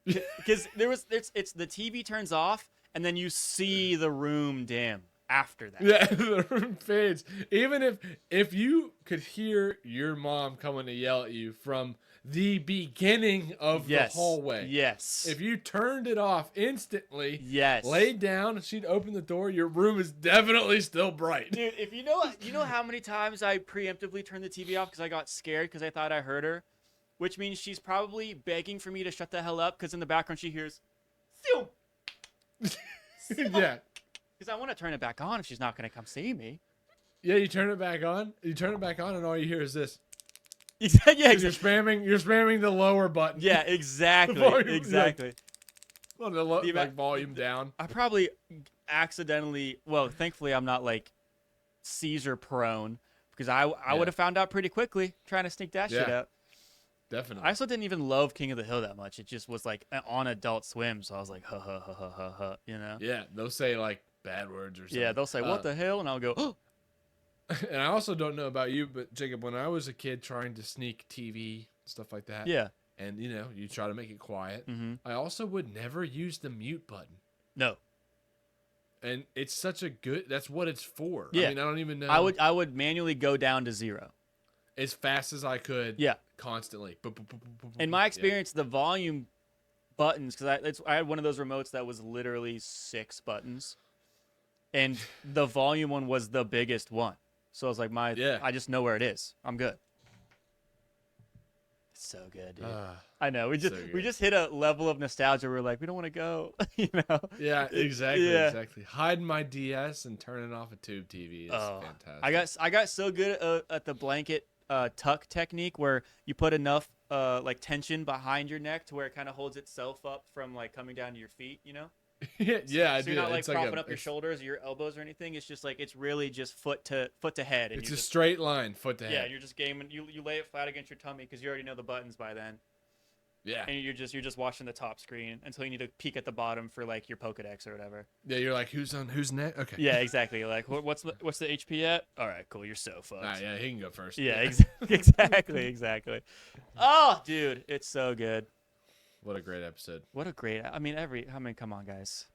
Because it's the TV turns off and then you see the room dim. After that, yeah, the room fades. Even if you could hear your mom coming to yell at you from the beginning of the hallway, if you turned it off instantly, laid down, and she'd open the door, your room is definitely still bright. Dude, if you know how many times I preemptively turned the TV off because I got scared because I thought I heard her, which means she's probably begging for me to shut the hell up because in the background she hears, yeah. Because I want to turn it back on if she's not going to come see me. Yeah, you turn it back on. And all you hear is this. Yeah, You're spamming the lower button. Yeah, exactly. Exactly. Like volume down. I probably accidentally. Well, thankfully, I'm not like Caesar prone because I would have found out pretty quickly trying to sneak that shit out. Definitely. I also didn't even love King of the Hill that much. It just was like on Adult Swim, so I was like, ha ha ha ha ha ha. You know? Yeah, they'll say like bad words or something. Yeah, they'll say, what the hell? And I'll go, oh. And I also don't know about you, but Jacob, when I was a kid trying to sneak TV, stuff like that. Yeah. And, you try to make it quiet. Mm-hmm. I also would never use the mute button. No. And it's such a good, that's what it's for. Yeah. I mean, I don't even know. I would manually go down to 0. As fast as I could. Yeah. Constantly. In my experience, the volume buttons, because I had one of those remotes that was literally 6 buttons. And the volume one was the biggest one. So I was like, I just know where it is. I'm good. It's so good, dude. I know. We just hit a level of nostalgia where we're like, we don't want to go. Yeah, exactly. Hiding my DS and turning off a tube TV is fantastic. I got so good at the blanket tuck technique where you put enough like tension behind your neck to where it kind of holds itself up from like coming down to your feet, Yeah, I So do. you're not like It's like propping up your shoulders or your elbows or anything. It's just like it's really just foot to head. And It's you a just, straight line, foot to yeah, head. you're just gaming. You lay it flat against your tummy because you already know the buttons by then. Yeah. And you're just watching the top screen until you need to peek at the bottom for like your Pokedex or whatever. Yeah, you're like, who's next? Okay. Yeah, exactly. Like what's the HP at? All right, cool. You're so fucked. Yeah, he can go first. Yeah, exactly. Oh, dude, it's so good. What a great episode. What a great. I mean, come on, guys.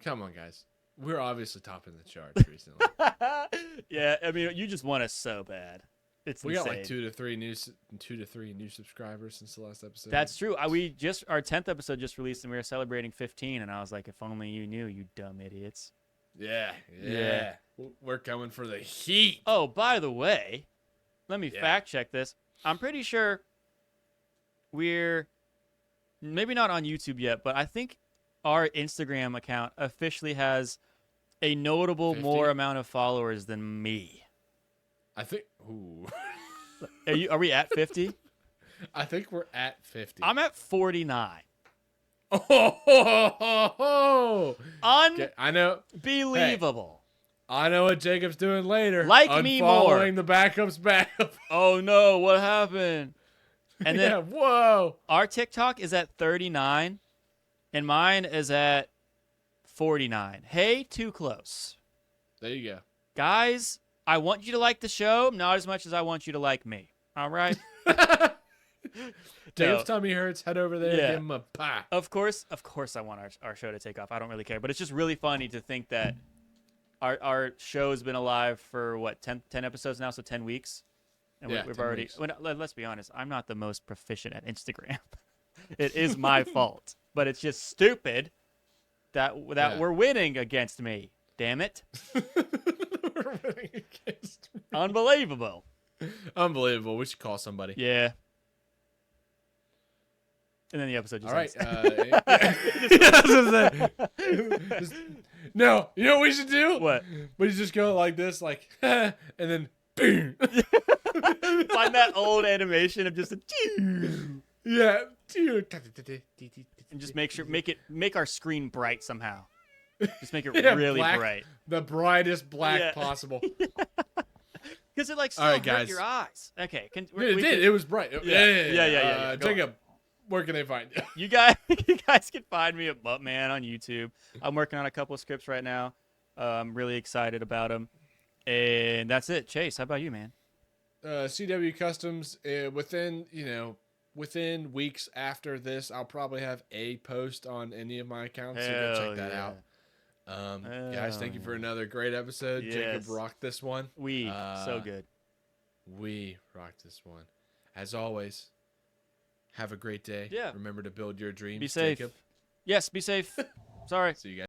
Come on, guys. We're obviously topping the charts recently. Yeah, I mean, you just want us so bad. It's we insane. got like two to three new subscribers since the last episode. That's true. Our 10th episode just released and we were celebrating 15, and I was like, if only you knew, you dumb idiots. Yeah. We're coming for the heat. Oh, by the way, let me fact check this. I'm pretty sure we're maybe not on YouTube yet, but I think our Instagram account officially has a notable 50? more amount of followers than me. I think. Ooh. Are we at 50? I think we're at 50. I'm at 49. Oh, I know. Unbelievable. Hey, I know what Jacob's doing later. Like me more. Unfollowing the backups back. Oh no, what happened? And then whoa. Our TikTok is at 39 and mine is at 49. Hey, too close. There you go. Guys, I want you to like the show, not as much as I want you to like me. All right? Dave's tummy hurts. Head over there. Give him a pie. Of course, I want our show to take off. I don't really care. But it's just really funny to think that our show's been alive for, what, 10 episodes now? So 10 weeks? And we've already... let's be honest. I'm not the most proficient at Instagram. It is my fault. But it's just stupid that we're winning against me. Damn it. We're winning against me. Unbelievable. Unbelievable. We should call somebody. Yeah. And then the episode just ends. No, you know what we should do? What? We just go like this, like, and then boom. Find that old animation of just a yeah. And just make our screen bright somehow. Just make it really black, bright. The brightest black possible. Because it like still All right, hurt guys. your eyes. Okay. It was bright. Yeah. Jacob, where can they find you? You guys can find me at Buttman on YouTube. I'm working on a couple of scripts right now. I'm really excited about them. And that's it. Chase, how about you, man? CW Customs, within weeks after this, I'll probably have a post on any of my accounts. So go check that out. Guys, thank you for another great episode. Yes. Jacob rocked this one. So good. We rocked this one. As always, have a great day. Yeah. Remember to build your dreams. Be safe. Jacob. Yes, be safe. Sorry. See you guys.